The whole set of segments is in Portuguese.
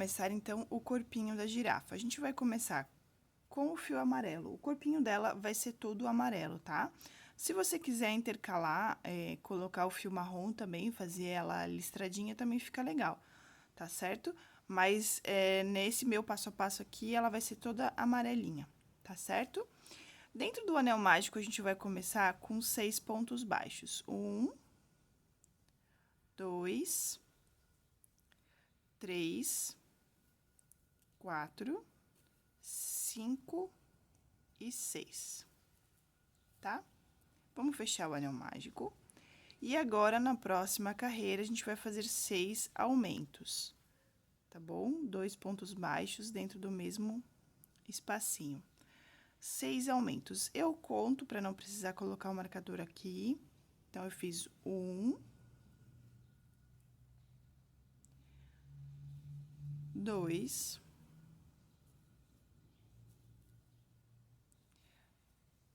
começar, então, o corpinho da girafa. A gente vai começar com o fio amarelo. O corpinho dela vai ser todo amarelo, tá? Se você quiser intercalar, colocar o fio marrom também, fazer ela listradinha, também fica legal, tá certo? Mas, nesse meu passo a passo aqui, ela vai ser toda amarelinha, tá certo? Dentro do anel mágico, a gente vai começar com 6 pontos baixos. 1, 2, 3, 4, 5 e 6, tá? Vamos fechar o anel mágico. E agora, na próxima carreira, a gente vai fazer 6 aumentos, tá bom? 2 pontos baixos dentro do mesmo espacinho. 6 aumentos. Eu conto para não precisar colocar o marcador aqui. Então, eu fiz 1, 2,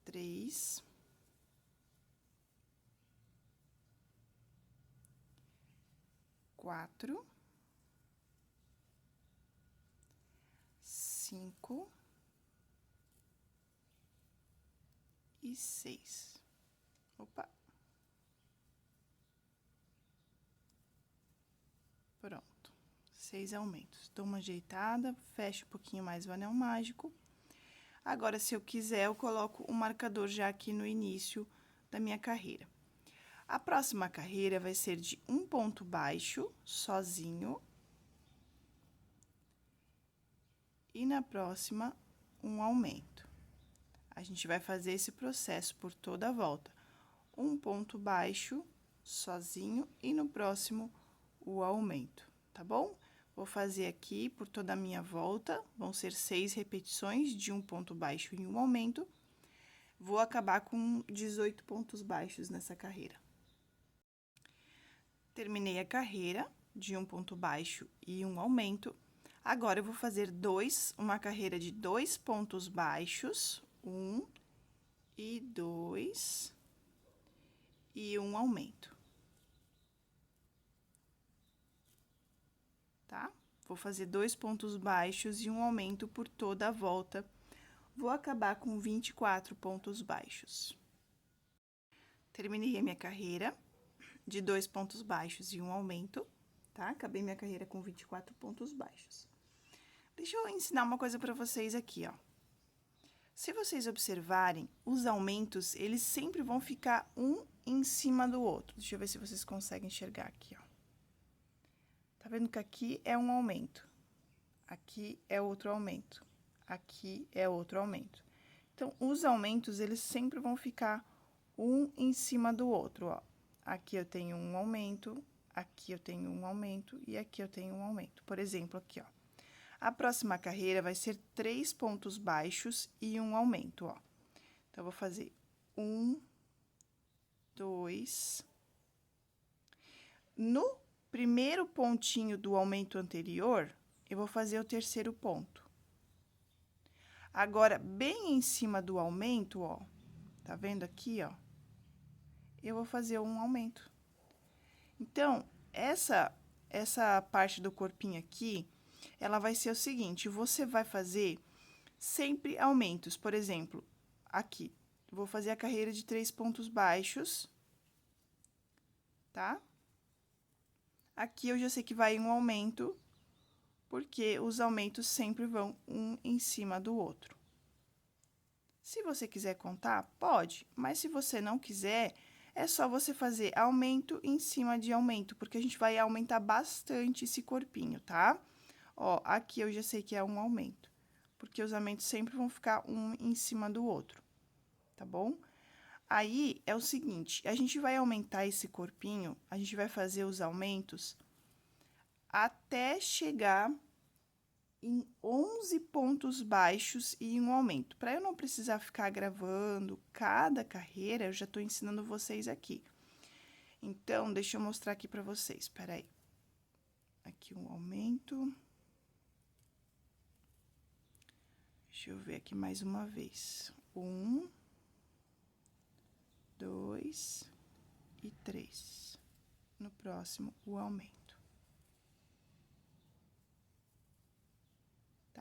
3, 4, 5 e 6. Opa! Pronto. 6 aumentos. Dou uma ajeitada, fecho um pouquinho mais o anel mágico. Agora, se eu quiser, eu coloco o marcador já aqui no início da minha carreira. A próxima carreira vai ser de um ponto baixo, sozinho. E na próxima, um aumento. A gente vai fazer esse processo por toda a volta. Um ponto baixo, sozinho, e no próximo, o aumento, tá bom? Vou fazer aqui por toda a minha volta, vão ser 6 repetições de um ponto baixo e um aumento. Vou acabar com 18 pontos baixos nessa carreira. Terminei a carreira de um ponto baixo e um aumento. Agora, eu vou fazer uma carreira de 2 pontos baixos, 1 e 2, e um aumento. Tá? Vou fazer 2 pontos baixos e um aumento por toda a volta. Vou acabar com 24 pontos baixos. Terminei a minha carreira de 2 pontos baixos e um aumento, tá? Acabei minha carreira com 24 pontos baixos. Deixa eu ensinar uma coisa pra vocês aqui, ó. Se vocês observarem, os aumentos, eles sempre vão ficar um em cima do outro. Deixa eu ver se vocês conseguem enxergar aqui, ó. Tá vendo que aqui é um aumento, aqui é outro aumento, aqui é outro aumento. Então, os aumentos, eles sempre vão ficar um em cima do outro, ó. Aqui eu tenho um aumento, aqui eu tenho um aumento e aqui eu tenho um aumento. Por exemplo, aqui, ó. A próxima carreira vai ser 3 pontos baixos e um aumento, ó. Então, eu vou fazer 1, 2. No primeiro pontinho do aumento anterior, eu vou fazer o terceiro ponto. Agora, bem em cima do aumento, ó, tá vendo aqui, ó? Eu vou fazer um aumento. Então, essa parte do corpinho aqui, ela vai ser o seguinte, você vai fazer sempre aumentos. Por exemplo, aqui, vou fazer a carreira de 3 pontos baixos, tá? Aqui eu já sei que vai um aumento, porque os aumentos sempre vão um em cima do outro. Se você quiser contar, pode, mas se você não quiser, é só você fazer aumento em cima de aumento, porque a gente vai aumentar bastante esse corpinho, tá? Ó, aqui eu já sei que é um aumento, porque os aumentos sempre vão ficar um em cima do outro, tá bom? Aí, é o seguinte, a gente vai aumentar esse corpinho, a gente vai fazer os aumentos até chegar em 11 pontos baixos e um aumento. Para eu não precisar ficar gravando cada carreira, eu já tô ensinando vocês aqui. Então, deixa eu mostrar aqui para vocês, espera aí. Aqui um aumento. Deixa eu ver aqui mais uma vez. 1, 2 e 3. No próximo, o aumento.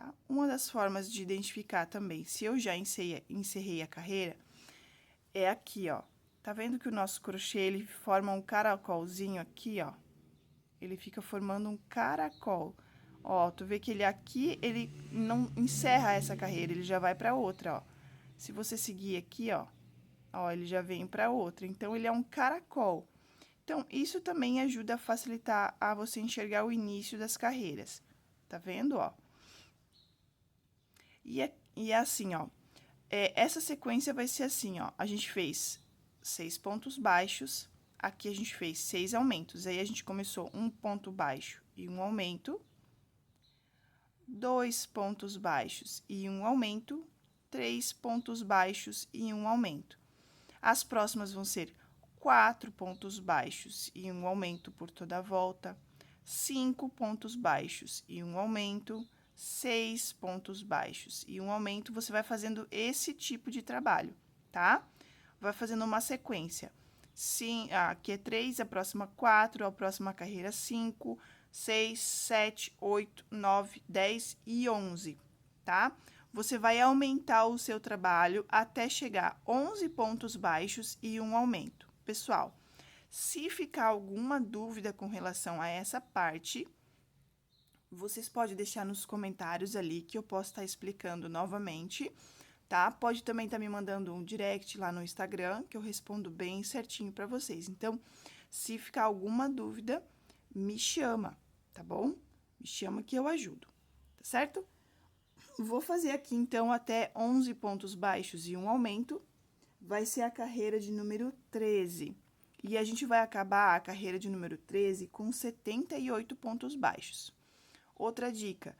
tá? Uma das formas de identificar também, se eu já encerrei a carreira, é aqui, ó. Tá vendo que o nosso crochê, ele forma um caracolzinho aqui, ó? Ele fica formando um caracol. Ó, tu vê que ele aqui, ele não encerra essa carreira, ele já vai pra outra, ó. Se você seguir aqui, ó, ele já vem pra outra. Então, ele é um caracol. Então, isso também ajuda a facilitar a você enxergar o início das carreiras. Tá vendo, ó? E é assim, ó. Essa sequência vai ser assim, ó. A gente fez 6 pontos baixos, aqui a gente fez 6 aumentos. Aí, a gente começou um ponto baixo e um aumento, 2 pontos baixos e um aumento, 3 pontos baixos e um aumento. As próximas vão ser 4 pontos baixos e um aumento por toda a volta, 5 pontos baixos e um aumento, 6 pontos baixos e um aumento. Você vai fazendo esse tipo de trabalho, tá? Vai fazendo uma sequência. Sim, aqui é 3, a próxima 4, a próxima carreira 5, 6, 7, 8, 9, 10 e 11, tá? Você vai aumentar o seu trabalho até chegar 11 pontos baixos e um aumento. Pessoal, se ficar alguma dúvida com relação a essa parte, vocês podem deixar nos comentários ali que eu posso estar explicando novamente, tá? Pode também estar me mandando um direct lá no Instagram, que eu respondo bem certinho para vocês. Então, se ficar alguma dúvida, me chama, tá bom? Me chama que eu ajudo, tá certo? Vou fazer aqui, então, até 11 pontos baixos e um aumento. Vai ser a carreira de número 13. E a gente vai acabar a carreira de número 13 com 78 pontos baixos. Outra dica.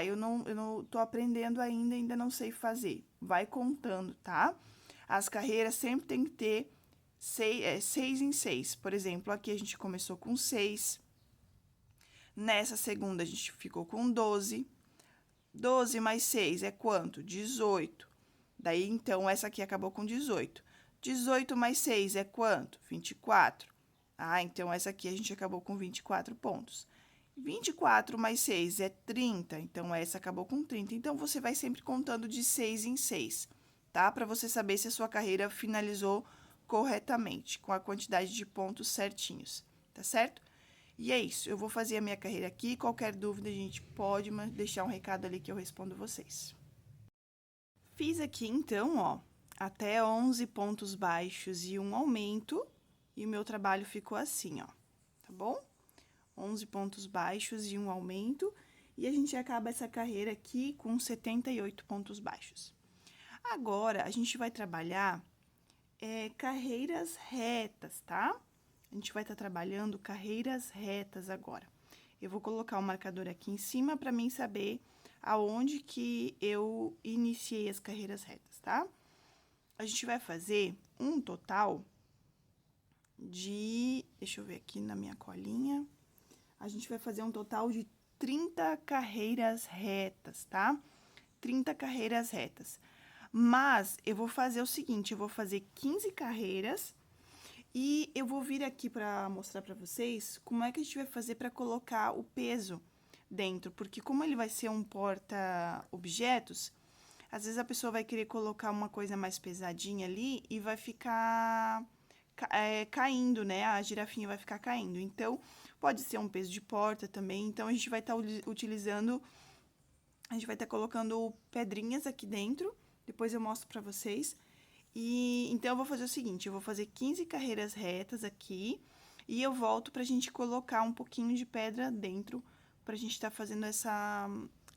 Eu não tô aprendendo ainda não sei fazer. Vai contando, tá? As carreiras sempre tem que ter 6 em 6. Por exemplo, aqui a gente começou com 6. Nessa segunda, a gente ficou com 12. 12 mais 6 é quanto? 18. Daí, então, essa aqui acabou com 18. 18 mais 6 é quanto? 24. Então, essa aqui a gente acabou com 24 pontos. 24 mais 6 é 30, então, essa acabou com 30. Então, você vai sempre contando de 6 em 6, tá? Para você saber se a sua carreira finalizou corretamente, com a quantidade de pontos certinhos, tá certo? E é isso, eu vou fazer a minha carreira aqui. Qualquer dúvida, a gente pode deixar um recado ali que eu respondo vocês. Fiz aqui, então, ó, até 11 pontos baixos e um aumento, e o meu trabalho ficou assim, ó, tá bom? 11 pontos baixos e um aumento, e a gente acaba essa carreira aqui com 78 pontos baixos. Agora, a gente vai trabalhar carreiras retas, tá? A gente vai estar trabalhando carreiras retas agora. Eu vou colocar o marcador aqui em cima para mim saber aonde que eu iniciei as carreiras retas, tá? A gente vai fazer um total de... Deixa eu ver aqui na minha colinha. A gente vai fazer um total de 30 carreiras retas, tá? 30 carreiras retas. Mas, eu vou fazer o seguinte, eu vou fazer 15 carreiras... E eu vou vir aqui para mostrar para vocês como é que a gente vai fazer para colocar o peso dentro. Porque como ele vai ser um porta-objetos, às vezes a pessoa vai querer colocar uma coisa mais pesadinha ali e vai ficar caindo, né? A girafinha vai ficar caindo. Então, pode ser um peso de porta também. Então, a gente vai estar utilizando... A gente vai estar colocando pedrinhas aqui dentro. Depois eu mostro para vocês. Então, eu vou fazer o seguinte, eu vou fazer 15 carreiras retas aqui, e eu volto pra gente colocar um pouquinho de pedra dentro, pra gente tá fazendo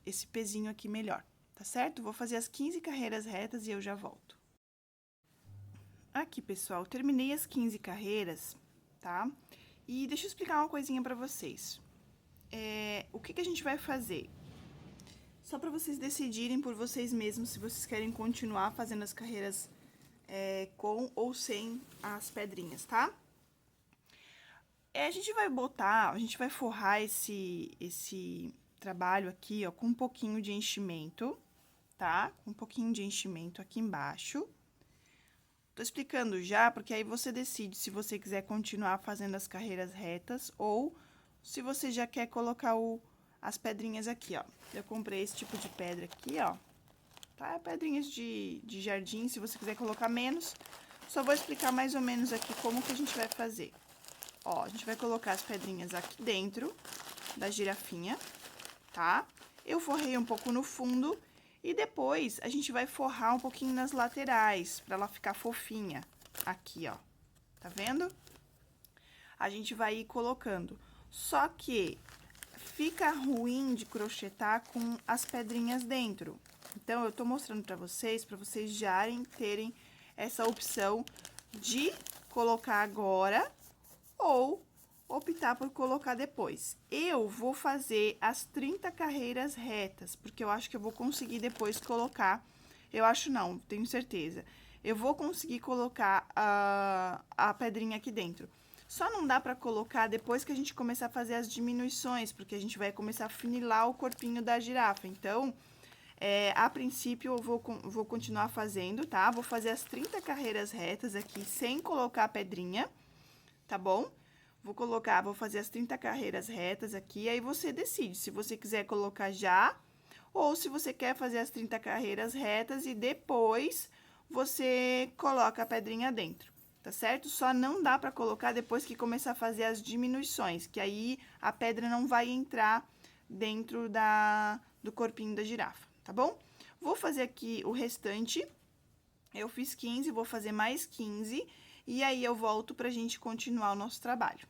esse pezinho aqui melhor, tá certo? Vou fazer as 15 carreiras retas e eu já volto. Aqui, pessoal, terminei as 15 carreiras, tá? E deixa eu explicar uma coisinha pra vocês. O que a gente vai fazer? Só pra vocês decidirem por vocês mesmos se vocês querem continuar fazendo as carreiras com ou sem as pedrinhas, tá? A gente vai forrar esse trabalho aqui, ó, com um pouquinho de enchimento, tá? Com um pouquinho de enchimento aqui embaixo. Tô explicando já, porque aí você decide se você quiser continuar fazendo as carreiras retas ou se você já quer colocar as pedrinhas aqui, ó. Eu comprei esse tipo de pedra aqui, ó. Tá? Pedrinhas de jardim, se você quiser colocar menos. Só vou explicar mais ou menos aqui como que a gente vai fazer. Ó, a gente vai colocar as pedrinhas aqui dentro da girafinha, tá? Eu forrei um pouco no fundo e depois a gente vai forrar um pouquinho nas laterais, pra ela ficar fofinha. Aqui, ó. Tá vendo? A gente vai ir colocando. Só que fica ruim de crochetar com as pedrinhas dentro. Então, eu tô mostrando pra vocês já terem essa opção de colocar agora ou optar por colocar depois. Eu vou fazer as 30 carreiras retas, porque eu acho que eu vou conseguir depois colocar, eu acho não, tenho certeza. Eu vou conseguir colocar a pedrinha aqui dentro. Só não dá pra colocar depois que a gente começar a fazer as diminuições, porque a gente vai começar a funilar o corpinho da girafa. Então, a princípio, eu vou continuar fazendo, tá? Vou fazer as 30 carreiras retas aqui, sem colocar a pedrinha, tá bom? Vou fazer as 30 carreiras retas aqui, aí você decide se você quiser colocar já, ou se você quer fazer as 30 carreiras retas e depois você coloca a pedrinha dentro, tá certo? Só não dá pra colocar depois que começar a fazer as diminuições, que aí a pedra não vai entrar dentro do corpinho da girafa, tá bom? Vou fazer aqui o restante, eu fiz 15, vou fazer mais 15, e aí eu volto pra gente continuar o nosso trabalho.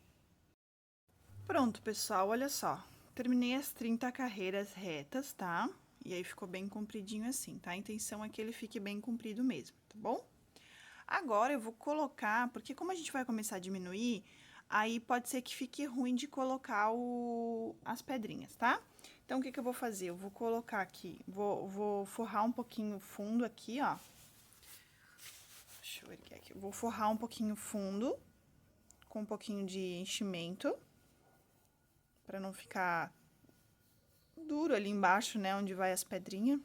Pronto, pessoal, olha só. Terminei as 30 carreiras retas, tá? E aí ficou bem compridinho assim, tá? A intenção é que ele fique bem comprido mesmo, tá bom? Agora eu vou colocar, porque como a gente vai começar a diminuir, aí pode ser que fique ruim de colocar as pedrinhas, tá? Então, o que que eu vou fazer? Eu vou colocar aqui, vou forrar um pouquinho o fundo aqui, ó. Deixa eu erguer aqui. Eu vou forrar um pouquinho o fundo com um pouquinho de enchimento, pra não ficar duro ali embaixo, né, onde vai as pedrinhas.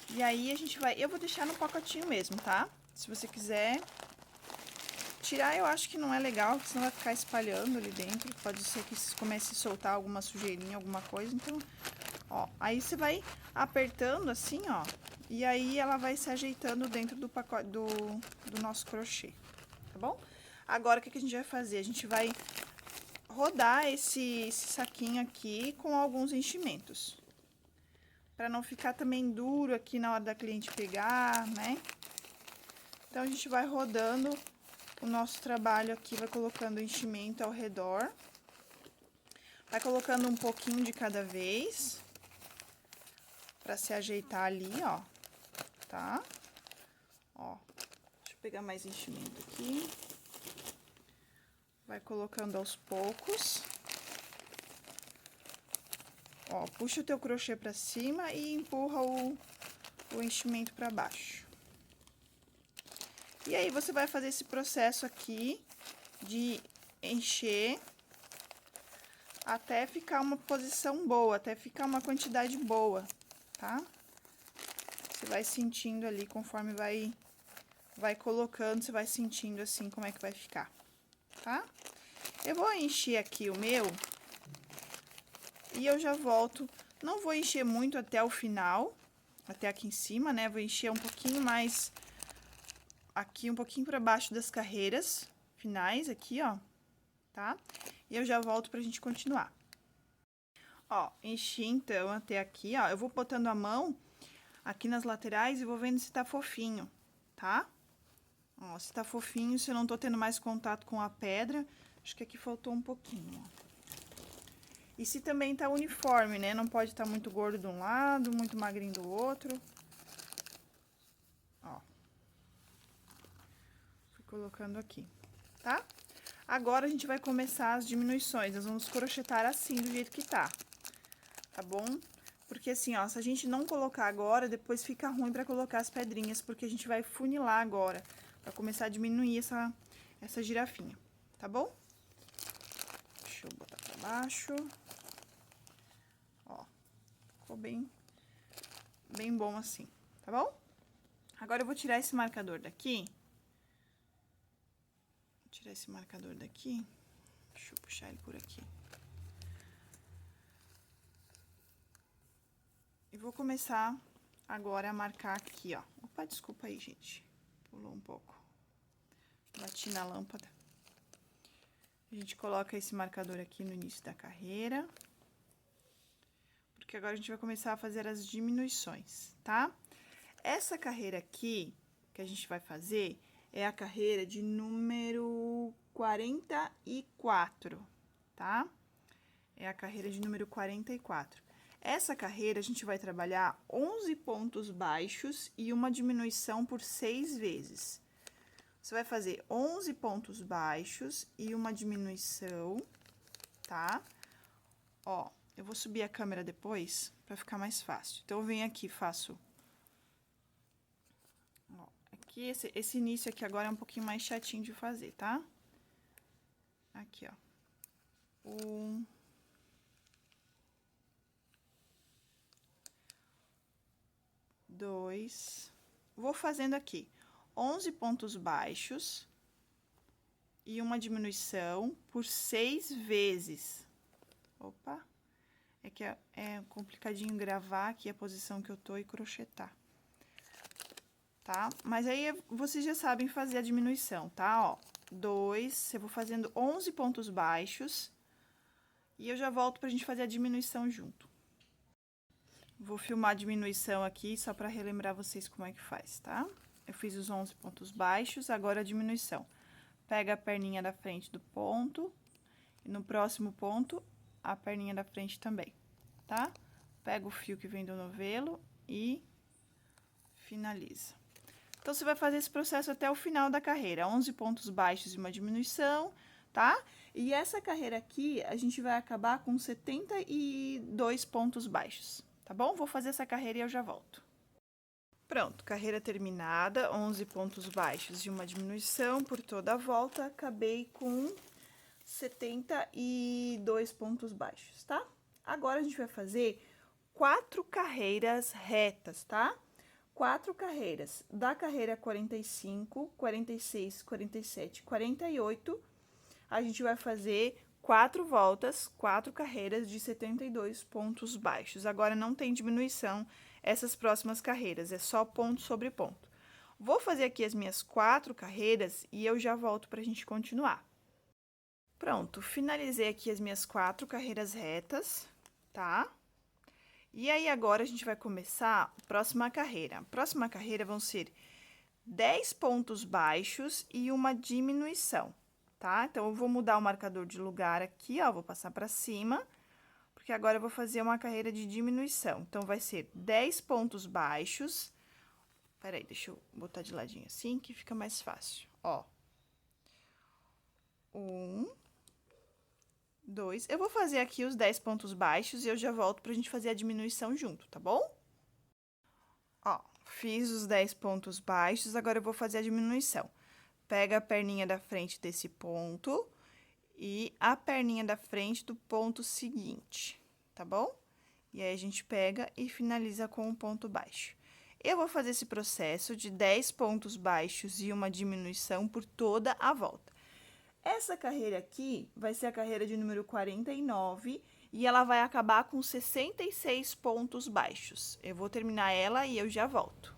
E aí, eu vou deixar no pacotinho mesmo, tá? Se você quiser tirar, eu acho que não é legal, porque senão vai ficar espalhando ali dentro. Pode ser que comece a soltar alguma sujeirinha, alguma coisa, então, ó. Aí, você vai apertando assim, ó, e aí ela vai se ajeitando dentro do pacote, do nosso crochê, tá bom? Agora, o que a gente vai fazer? A gente vai rodar esse saquinho aqui com alguns enchimentos. Pra não ficar também duro aqui na hora da cliente pegar, né? Então, a gente vai rodando o nosso trabalho aqui, vai colocando enchimento ao redor. Vai colocando um pouquinho de cada vez, pra se ajeitar ali, ó, tá? Ó, deixa eu pegar mais enchimento aqui. Vai colocando aos poucos. Ó, puxa o teu crochê pra cima e empurra o enchimento pra baixo. E aí, você vai fazer esse processo aqui de encher até ficar uma posição boa, até ficar uma quantidade boa, tá? Você vai sentindo ali, conforme vai colocando, você vai sentindo assim como é que vai ficar, tá? Eu vou encher aqui o meu e eu já volto. Não vou encher muito até o final, até aqui em cima, né? Vou encher um pouquinho mais aqui, um pouquinho pra baixo das carreiras finais aqui, ó, tá? E eu já volto pra gente continuar. Ó, enchi então até aqui, ó. Eu vou botando a mão aqui nas laterais e vou vendo se tá fofinho, tá? Ó, se tá fofinho, se eu não tô tendo mais contato com a pedra, acho que aqui faltou um pouquinho, ó. E se também tá uniforme, né? Não pode estar muito gordo de um lado, muito magrinho do outro. Ó. Fui colocando aqui, tá? Agora, a gente vai começar as diminuições. Nós vamos crochetar assim, do jeito que tá bom? Porque assim, ó, se a gente não colocar agora, depois fica ruim pra colocar as pedrinhas, porque a gente vai funilar agora, pra começar a diminuir essa girafinha, tá bom? Deixa eu botar pra baixo. Ó, ficou bem bom assim, tá bom? Agora, eu vou tirar esse marcador daqui. Vou tirar esse marcador daqui. Deixa eu puxar ele por aqui. E vou começar agora a marcar aqui, ó. Opa, desculpa aí, gente. Pulou um pouco. Bati na lâmpada. A gente coloca esse marcador aqui no início da carreira. Porque agora a gente vai começar a fazer as diminuições, tá? Essa carreira aqui, que a gente vai fazer, é a carreira de número 44, tá? É a carreira de número 44. Essa carreira, a gente vai trabalhar 11 pontos baixos e uma diminuição por 6 vezes. Você vai fazer 11 pontos baixos e uma diminuição, tá? Ó, eu vou subir a câmera depois pra ficar mais fácil. Então, eu venho aqui, faço... Ó, aqui, esse início aqui agora é um pouquinho mais chatinho de fazer, tá? Aqui, ó. 1... 2... Vou fazendo aqui 11 pontos baixos e uma diminuição por 6 vezes. Opa, é que é complicadinho gravar aqui a posição que eu tô e crochetar, tá? Mas aí vocês já sabem fazer a diminuição, tá? Ó, 2, eu vou fazendo 11 pontos baixos e eu já volto pra gente fazer a diminuição junto. Vou filmar a diminuição aqui só pra relembrar vocês como é que faz, tá? Eu fiz os 11 pontos baixos, agora a diminuição. Pega a perninha da frente do ponto, e no próximo ponto, a perninha da frente também, tá? Pega o fio que vem do novelo e finaliza. Então, você vai fazer esse processo até o final da carreira, 11 pontos baixos e uma diminuição, tá? E essa carreira aqui, a gente vai acabar com 72 pontos baixos, tá bom? Vou fazer essa carreira e eu já volto. Pronto, carreira terminada, 11 pontos baixos e uma diminuição por toda a volta, acabei com 72 pontos baixos, tá? Agora, a gente vai fazer 4 carreiras retas, tá? 4 carreiras, da carreira 45, 46, 47, 48, a gente vai fazer 4 voltas, 4 carreiras de 72 pontos baixos. Agora, não tem diminuição essas próximas carreiras, é só ponto sobre ponto. Vou fazer aqui as minhas 4 carreiras e eu já volto pra gente continuar. Pronto, finalizei aqui as minhas 4 carreiras retas, tá? E aí, agora, a gente vai começar a próxima carreira. A próxima carreira vão ser 10 pontos baixos e uma diminuição, tá? Então, eu vou mudar o marcador de lugar aqui, ó, vou passar pra cima, porque agora eu vou fazer uma carreira de diminuição. Então, vai ser 10 pontos baixos. Peraí, deixa eu botar de ladinho assim, que fica mais fácil, ó. 1... 2, eu vou fazer aqui os 10 pontos baixos e eu já volto pra gente fazer a diminuição junto, tá bom? Ó, fiz os 10 pontos baixos, agora eu vou fazer a diminuição. Pega a perninha da frente desse ponto e a perninha da frente do ponto seguinte, tá bom? E aí, a gente pega e finaliza com um ponto baixo. Eu vou fazer esse processo de 10 pontos baixos e uma diminuição por toda a volta. Essa carreira aqui vai ser a carreira de número 49 e ela vai acabar com 66 pontos baixos. Eu vou terminar ela e eu já volto.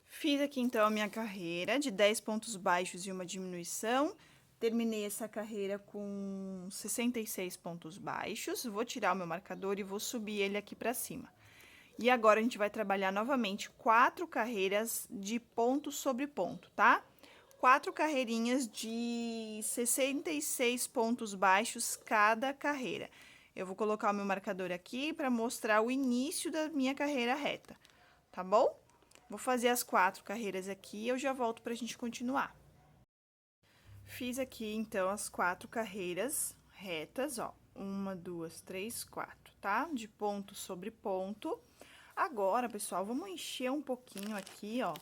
Fiz aqui, então, a minha carreira de 10 pontos baixos e uma diminuição. Terminei essa carreira com 66 pontos baixos. Vou tirar o meu marcador e vou subir ele aqui pra cima. E agora, a gente vai trabalhar novamente 4 carreiras de ponto sobre ponto, tá? 4 carreirinhas de 66 pontos baixos cada carreira. Eu vou colocar o meu marcador aqui para mostrar o início da minha carreira reta, tá bom? Vou fazer as 4 carreiras aqui e eu já volto pra gente continuar. Fiz aqui, então, as 4 carreiras retas, ó. 1, 2, 3, 4, tá? De ponto sobre ponto. Agora, pessoal, vamos encher um pouquinho aqui, ó.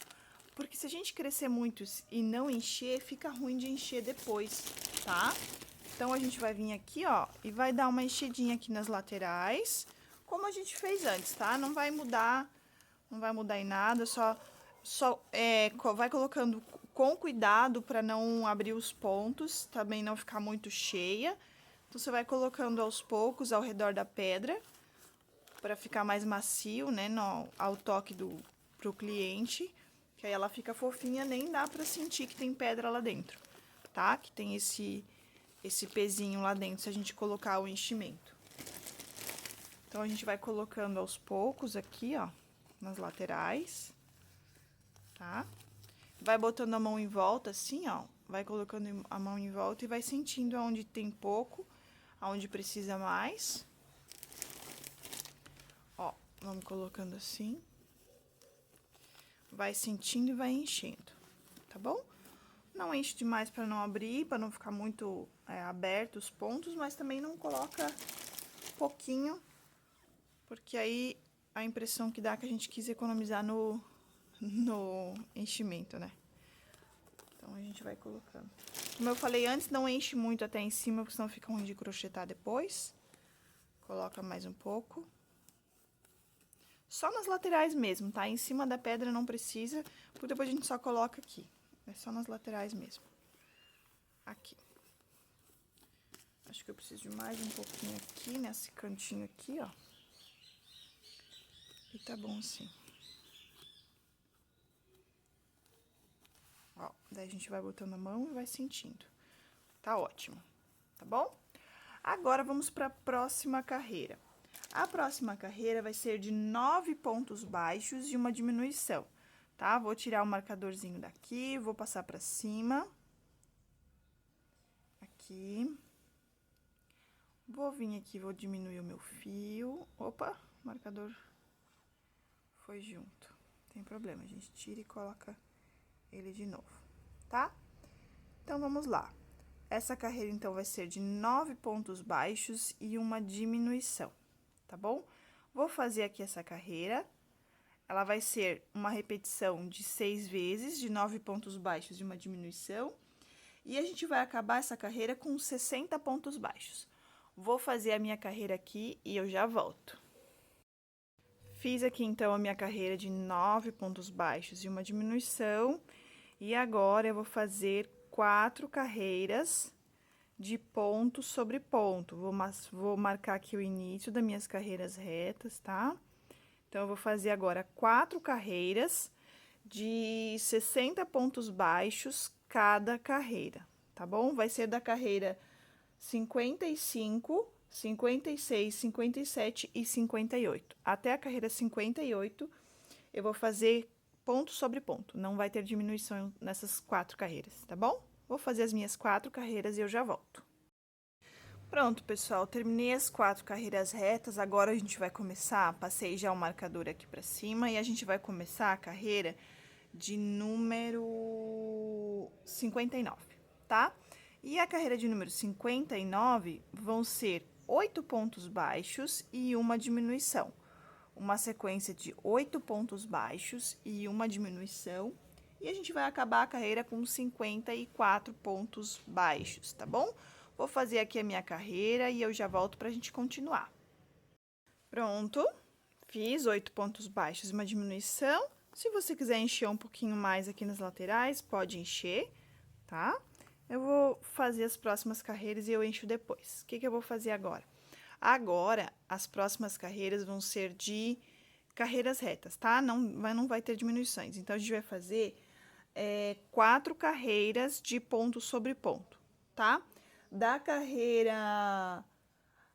Porque se a gente crescer muito e não encher, fica ruim de encher depois, tá? Então, a gente vai vir aqui, ó, e vai dar uma enchidinha aqui nas laterais, como a gente fez antes, tá? Não vai mudar em nada, só vai colocando com cuidado para não abrir os pontos, também não ficar muito cheia. Então, você vai colocando aos poucos ao redor da pedra, para ficar mais macio, né, ao toque pro cliente, que aí ela fica fofinha, nem dá pra sentir que tem pedra lá dentro, tá? Que tem esse pezinho lá dentro, se a gente colocar o enchimento. Então, a gente vai colocando aos poucos aqui, ó, nas laterais, tá? Vai botando a mão em volta, assim, ó, vai colocando a mão em volta e vai sentindo aonde tem pouco, aonde precisa mais. Ó, vamos colocando assim. Vai sentindo e vai enchendo, tá bom? Não enche demais para não abrir, para não ficar muito aberto os pontos, mas também não coloca pouquinho, porque aí a impressão que dá é que a gente quis economizar no enchimento, né? Então, a gente vai colocando. Como eu falei antes, não enche muito até em cima, porque senão fica ruim de crochetar depois. Coloca mais um pouco. Só nas laterais mesmo, tá? Em cima da pedra não precisa, porque depois a gente só coloca aqui. É só nas laterais mesmo. Aqui. Acho que eu preciso de mais um pouquinho aqui, nesse cantinho aqui, ó. E tá bom assim. Ó, daí a gente vai botando a mão e vai sentindo. Tá ótimo, tá bom? Agora, vamos pra próxima carreira. A próxima carreira vai ser de 9 pontos baixos e uma diminuição, tá? Vou tirar o marcadorzinho daqui, vou passar pra cima. Aqui. Vou vir aqui, vou diminuir o meu fio. Opa, o marcador foi junto. Não tem problema, a gente tira e coloca ele de novo, tá? Então, vamos lá. Essa carreira, então, vai ser de 9 pontos baixos e uma diminuição, tá bom? Vou fazer aqui essa carreira. Ela vai ser uma repetição de 6 vezes, de 9 pontos baixos e uma diminuição. E a gente vai acabar essa carreira com 60 pontos baixos. Vou fazer a minha carreira aqui e eu já volto. Fiz aqui, então, a minha carreira de 9 pontos baixos e uma diminuição. E agora, eu vou fazer 4 carreiras de ponto sobre ponto. Vou marcar aqui o início das minhas carreiras retas, tá? Então, eu vou fazer agora 4 carreiras de 60 pontos baixos cada carreira, tá bom? Vai ser da carreira 55, 56, 57 e 58. Até a carreira 58, eu vou fazer ponto sobre ponto. Não vai ter diminuição nessas 4 carreiras, tá bom? Vou fazer as minhas 4 carreiras e eu já volto. Pronto, pessoal, terminei as 4 carreiras retas. Agora, a gente vai começar, passei já o marcador aqui pra cima, e a gente vai começar a carreira de número 59, tá? E a carreira de número 59 vão ser 8 pontos baixos e uma diminuição. Uma sequência de 8 pontos baixos e uma diminuição. E a gente vai acabar a carreira com 54 pontos baixos, tá bom? Vou fazer aqui a minha carreira e eu já volto pra gente continuar. Pronto, fiz 8 pontos baixos e uma diminuição. Se você quiser encher um pouquinho mais aqui nas laterais, pode encher, tá? Eu vou fazer as próximas carreiras e eu encho depois. O que eu vou fazer agora? Agora, as próximas carreiras vão ser de carreiras retas, tá? Não vai ter diminuições. Então, a gente vai fazer 4 carreiras de ponto sobre ponto, tá? Da carreira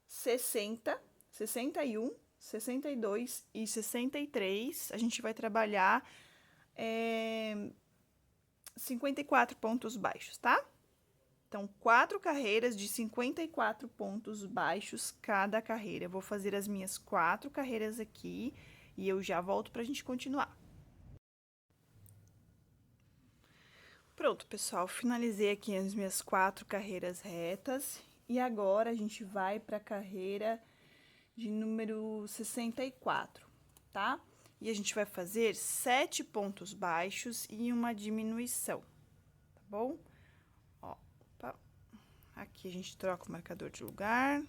60, 61, 62 e 63, a gente vai trabalhar 54 pontos baixos, tá? Então, 4 carreiras de 54 pontos baixos cada carreira. Eu vou fazer as minhas 4 carreiras aqui e eu já volto pra gente continuar. Pronto, pessoal, finalizei aqui as minhas 4 carreiras retas e agora a gente vai pra carreira de número 64, tá? E a gente vai fazer 7 pontos baixos e uma diminuição, tá bom? Ó, opa. Aqui a gente troca o marcador de lugar.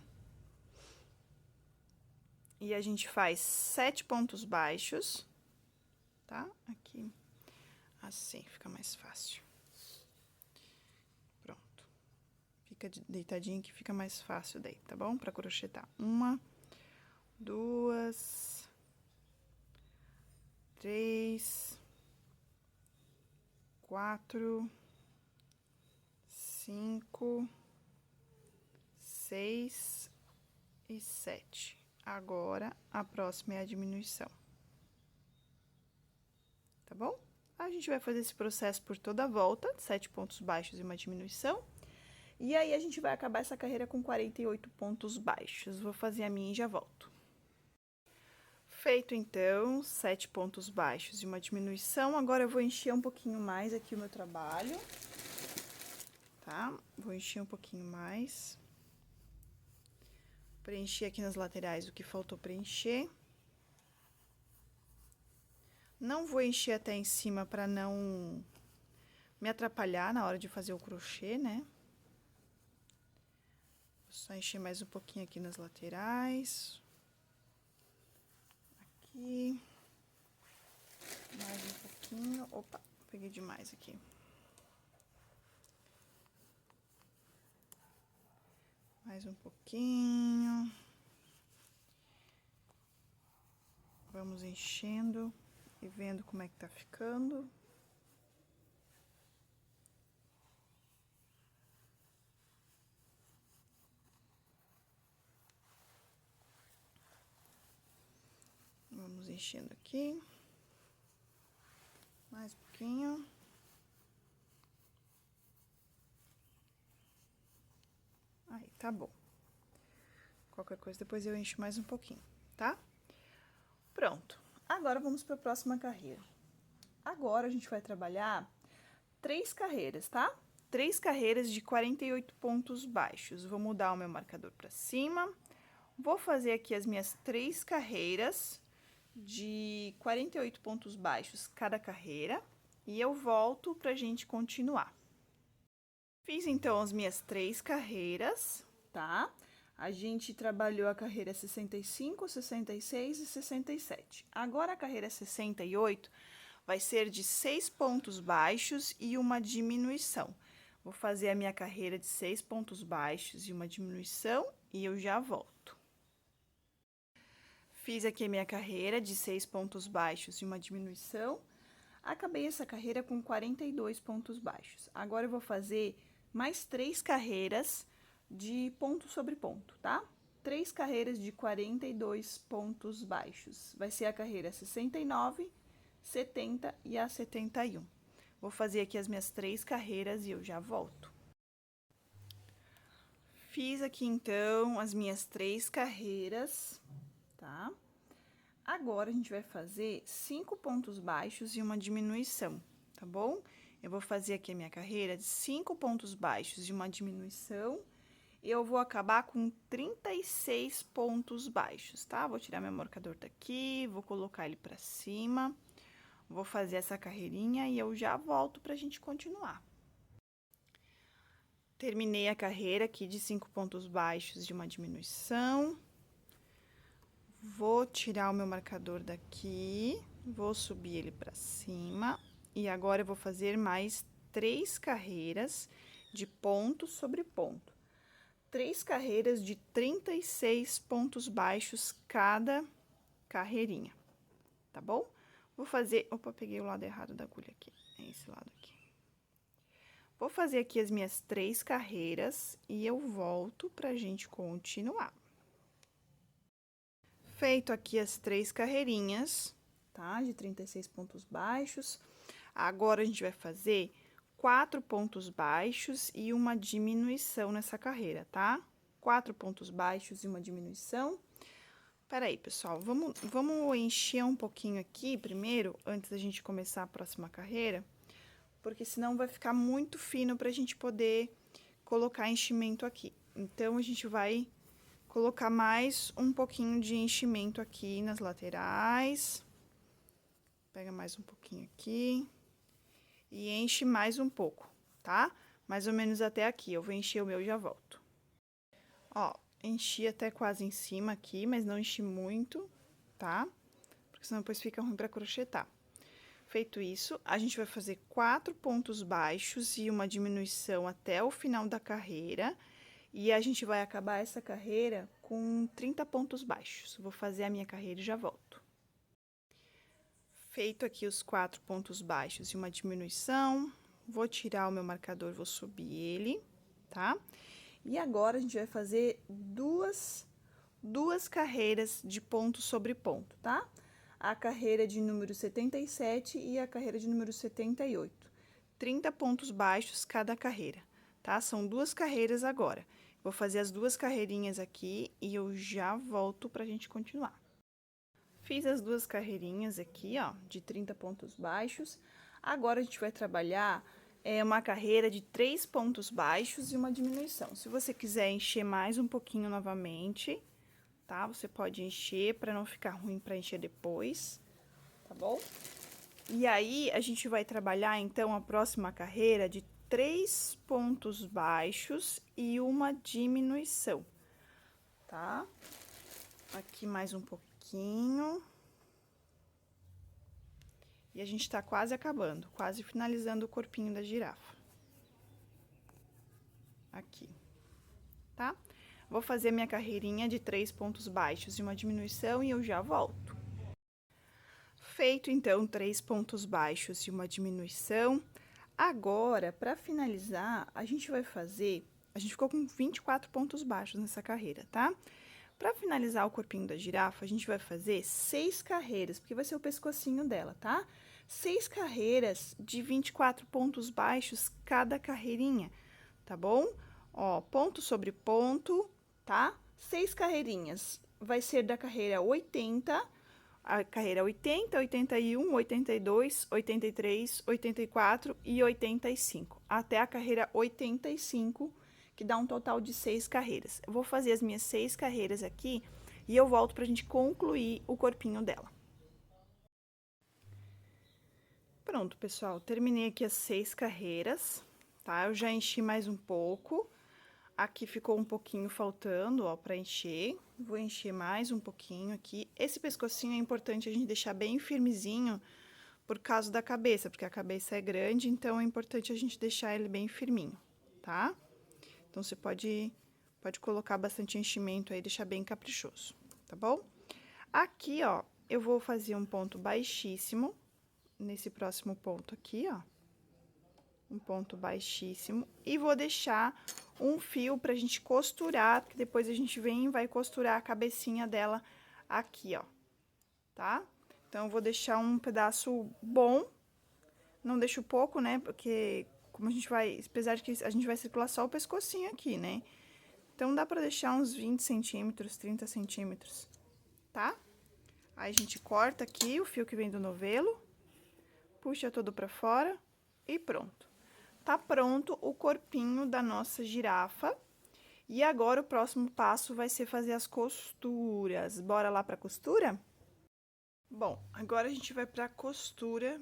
E a gente faz 7 pontos baixos, tá? Aqui, assim, fica mais fácil. Pronto. Fica deitadinho que fica mais fácil daí, tá bom? Pra crochetar. 1, 2, 3, 4, 5, 6 e 7. Agora, a próxima é a diminuição. Tá bom? A gente vai fazer esse processo por toda a volta, 7 pontos baixos e uma diminuição. E aí, a gente vai acabar essa carreira com 48 pontos baixos. Vou fazer a minha e já volto. Feito, então, 7 pontos baixos e uma diminuição. Agora, eu vou encher um pouquinho mais aqui o meu trabalho. Tá? Vou encher um pouquinho mais. Preencher aqui nas laterais o que faltou preencher. Não vou encher até em cima para não me atrapalhar na hora de fazer o crochê, né? Vou só encher mais um pouquinho aqui nas laterais. Aqui. Mais um pouquinho. Opa, peguei demais aqui. Mais um pouquinho. Vamos enchendo e vendo como é que tá ficando. Vamos enchendo aqui. Mais um pouquinho. Aí, tá bom. Qualquer coisa, depois eu encho mais um pouquinho, tá? Pronto. Agora, vamos para a próxima carreira. Agora, a gente vai trabalhar 3 carreiras, tá? 3 carreiras de 48 pontos baixos. Vou mudar o meu marcador para cima. Vou fazer aqui as minhas 3 carreiras de 48 pontos baixos cada carreira. E eu volto pra gente continuar. Fiz, então, as minhas 3 carreiras, tá? A gente trabalhou a carreira 65, 66 e 67. Agora, a carreira 68 vai ser de 6 pontos baixos e uma diminuição. Vou fazer a minha carreira de 6 pontos baixos e uma diminuição e eu já volto. Fiz aqui a minha carreira de 6 pontos baixos e uma diminuição. Acabei essa carreira com 42 pontos baixos. Agora, eu vou fazer mais 3 carreiras de ponto sobre ponto, tá? 3 carreiras de 42 pontos baixos. Vai ser a carreira 69, 70 e a 71. Vou fazer aqui as minhas 3 carreiras e eu já volto. Fiz aqui, então, as minhas 3 carreiras, tá? Agora, a gente vai fazer 5 pontos baixos e uma diminuição, tá bom? Eu vou fazer aqui a minha carreira de 5 pontos baixos e uma diminuição. Eu vou acabar com 36 pontos baixos, tá? Vou tirar meu marcador daqui, vou colocar ele pra cima. Vou fazer essa carreirinha e eu já volto pra gente continuar. Terminei a carreira aqui de 5 pontos baixos de uma diminuição. Vou tirar o meu marcador daqui, vou subir ele pra cima. E agora, eu vou fazer mais 3 carreiras de ponto sobre ponto. 3 carreiras de 36 pontos baixos cada carreirinha, tá bom? Vou fazer... Opa, peguei o lado errado da agulha aqui, é esse lado aqui. Vou fazer aqui as minhas 3 carreiras e eu volto pra gente continuar. Feito aqui as 3 carreirinhas, tá? De 36 pontos baixos. Agora, a gente vai fazer 4 pontos baixos e uma diminuição nessa carreira, tá? 4 pontos baixos e uma diminuição. Peraí, pessoal, vamos encher um pouquinho aqui primeiro, antes da gente começar a próxima carreira, porque senão vai ficar muito fino pra gente poder colocar enchimento aqui. Então, a gente vai colocar mais um pouquinho de enchimento aqui nas laterais. Pega mais um pouquinho aqui. E enche mais um pouco, tá? Mais ou menos até aqui. Eu vou encher o meu e já volto. Ó, enchi até quase em cima aqui, mas não enchi muito, tá? Porque senão depois fica ruim pra crochetar. Feito isso, a gente vai fazer 4 pontos baixos e uma diminuição até o final da carreira. E a gente vai acabar essa carreira com 30 pontos baixos. Vou fazer a minha carreira e já volto. Feito aqui os 4 pontos baixos e uma diminuição, vou tirar o meu marcador, vou subir ele, tá? E agora, a gente vai fazer duas carreiras de ponto sobre ponto, tá? A carreira de número 77 e a carreira de número 78. 30 pontos baixos cada carreira, tá? São 2 carreiras agora. Vou fazer as 2 carreirinhas aqui e eu já volto pra gente continuar. Fiz as 2 carreirinhas aqui, ó, de 30 pontos baixos. Agora, a gente vai trabalhar uma carreira de 3 pontos baixos e uma diminuição. Se você quiser encher mais um pouquinho novamente, tá? Você pode encher para não ficar ruim para encher depois, tá bom? E aí, a gente vai trabalhar, então, a próxima carreira de 3 pontos baixos e uma diminuição, tá? Aqui mais um pouquinho. E a gente tá quase acabando, quase finalizando o corpinho da girafa. Aqui, tá? Vou fazer minha carreirinha de 3 pontos baixos e uma diminuição e eu já volto. Feito, então, 3 pontos baixos e uma diminuição. Agora, para finalizar, a gente vai fazer... A gente ficou com 24 pontos baixos nessa carreira, tá? Para finalizar o corpinho da girafa, a gente vai fazer 6 carreiras, porque vai ser o pescocinho dela, tá? 6 carreiras de 24 pontos baixos cada carreirinha, tá bom? Ó, ponto sobre ponto, tá? 6 carreirinhas. Vai ser da carreira 80, a carreira 80, 81, 82, 83, 84 e 85, até a carreira 85, que dá um total de 6 carreiras. Eu vou fazer as minhas 6 carreiras aqui e eu volto pra gente concluir o corpinho dela. Pronto, pessoal, terminei aqui as 6 carreiras, tá? Eu já enchi mais um pouco. Aqui ficou um pouquinho faltando, ó, pra encher. Vou encher mais um pouquinho aqui. Esse pescocinho é importante a gente deixar bem firmezinho por causa da cabeça, porque a cabeça é grande, então é importante a gente deixar ele bem firminho, tá? Então, você pode colocar bastante enchimento aí, deixar bem caprichoso, tá bom? Aqui, ó, eu vou fazer um ponto baixíssimo, nesse próximo ponto aqui, ó. Um ponto baixíssimo. E vou deixar um fio pra gente costurar, porque depois a gente vem e vai costurar a cabecinha dela aqui, ó, tá? Então, eu vou deixar um pedaço bom, não deixo pouco, né, porque... Como a gente vai, apesar de que a gente vai circular só o pescocinho aqui, né? Então, dá pra deixar uns 20 centímetros, 30 centímetros, tá? Aí, a gente corta aqui o fio que vem do novelo, puxa todo pra fora e pronto. Tá pronto o corpinho da nossa girafa. E agora, o próximo passo vai ser fazer as costuras. Bora lá pra costura? Bom, agora a gente vai pra costura.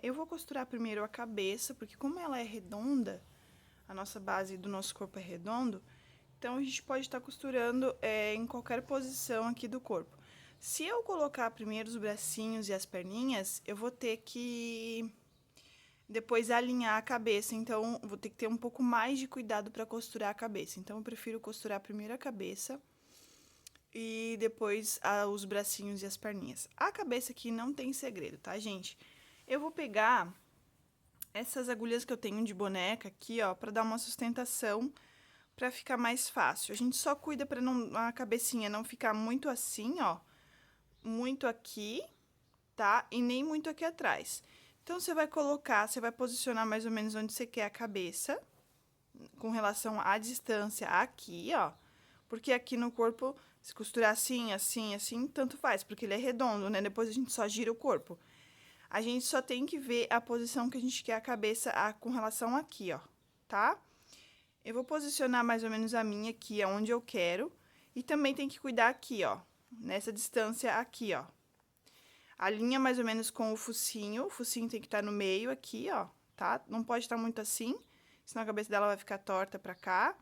Eu vou costurar primeiro a cabeça, porque como ela é redonda, a nossa base do nosso corpo é redondo, então a gente pode estar costurando em qualquer posição aqui do corpo. Se eu colocar primeiro os bracinhos e as perninhas, eu vou ter que depois alinhar a cabeça, então vou ter que ter um pouco mais de cuidado para costurar a cabeça. Então, eu prefiro costurar primeiro a cabeça e depois os bracinhos e as perninhas. A cabeça aqui não tem segredo, tá, gente? Eu vou pegar essas agulhas que eu tenho de boneca aqui, ó, pra dar uma sustentação, pra ficar mais fácil. A gente só cuida pra a cabecinha não ficar muito assim, ó, muito aqui, tá? E nem muito aqui atrás. Então, você vai colocar, você vai posicionar mais ou menos onde você quer a cabeça, com relação à distância aqui, ó. Porque aqui no corpo, se costurar assim, assim, assim, tanto faz, porque ele é redondo, né? Depois a gente só gira o corpo. A gente só tem que ver a posição que a gente quer a cabeça com relação aqui, ó, tá? Eu vou posicionar mais ou menos a minha aqui, aonde eu quero. E também tem que cuidar aqui, ó, nessa distância aqui, ó. Alinha mais ou menos com o focinho tem que estar no meio aqui, ó, tá? Não pode estar muito assim, senão a cabeça dela vai ficar torta pra cá.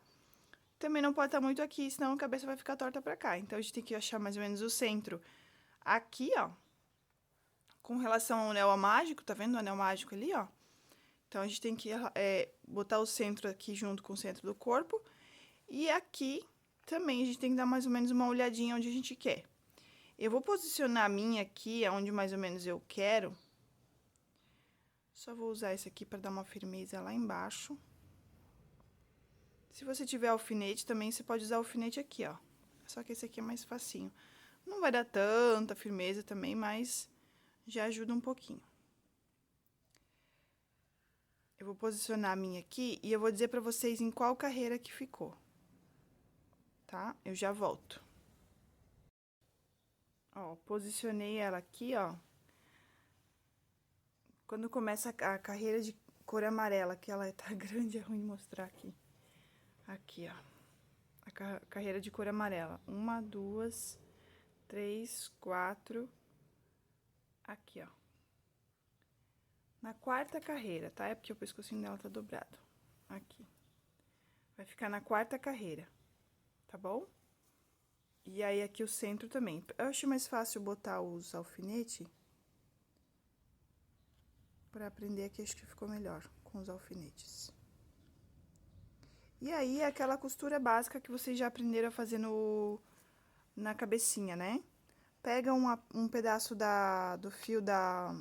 Também não pode estar muito aqui, senão a cabeça vai ficar torta pra cá. Então, a gente tem que achar mais ou menos o centro aqui, ó. Com relação ao anel mágico, tá vendo o anel mágico ali, ó? Então, a gente tem que botar o centro aqui junto com o centro do corpo. E aqui também a gente tem que dar mais ou menos uma olhadinha onde a gente quer. Eu vou posicionar a minha aqui, onde mais ou menos eu quero. Só vou usar esse aqui para dar uma firmeza lá embaixo. Se você tiver alfinete também, você pode usar alfinete aqui, ó. Só que esse aqui é mais facinho. Não vai dar tanta firmeza também, mas já ajuda um pouquinho. Eu vou posicionar a minha aqui e eu vou dizer pra vocês em qual carreira que ficou. Tá? Eu já volto. Ó, posicionei ela aqui, ó. Quando começa a carreira de cor amarela, que ela tá grande, é ruim mostrar aqui. Aqui, ó. A carreira de cor amarela. 1, 2, 3, 4. Aqui, ó. Na quarta carreira, tá? É porque o pescocinho dela tá dobrado. Aqui. Vai ficar na quarta carreira, tá bom? E aí, aqui o centro também. Eu achei mais fácil botar os alfinetes. Pra aprender aqui, acho que ficou melhor com os alfinetes. E aí, aquela costura básica que vocês já aprenderam a fazer na cabecinha, né? Pega um pedaço do fio da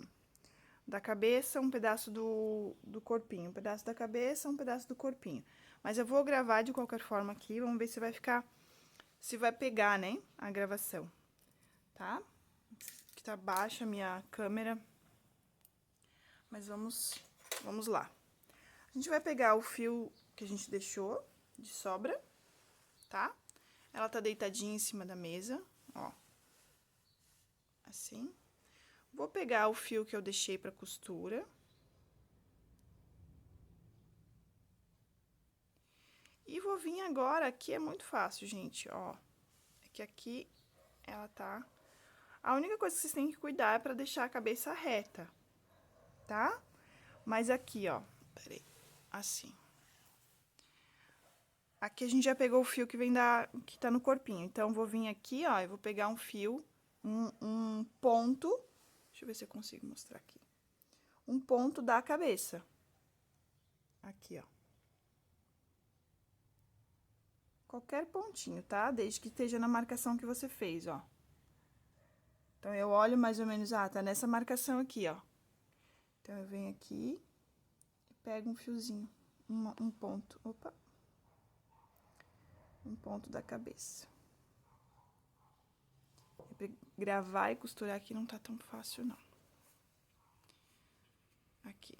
cabeça, um pedaço do corpinho. Um pedaço da cabeça, um pedaço do corpinho. Mas eu vou gravar de qualquer forma aqui, vamos ver se vai ficar... Se vai pegar, né, a gravação, tá? Que tá baixa a minha câmera. Mas vamos lá. A gente vai pegar o fio que a gente deixou de sobra, tá? Ela tá deitadinha em cima da mesa, ó. Assim. Vou pegar o fio que eu deixei pra costura. E vou vir agora, aqui é muito fácil, gente, ó. É que aqui ela tá... A única coisa que vocês têm que cuidar é pra deixar a cabeça reta, tá? Mas aqui, ó, peraí, assim. Aqui a gente já pegou o fio que vem que tá no corpinho. Então, vou vir aqui, ó, eu vou pegar um fio, um ponto. Deixa eu ver se eu consigo mostrar aqui. Um ponto da cabeça. Aqui, ó. Qualquer pontinho, tá? Desde que esteja na marcação que você fez, ó. Então, eu olho mais ou menos, tá nessa marcação aqui, ó. Então, eu venho aqui e pego um fiozinho, um ponto, opa. Um ponto da cabeça. Gravar e costurar aqui não tá tão fácil, não. Aqui.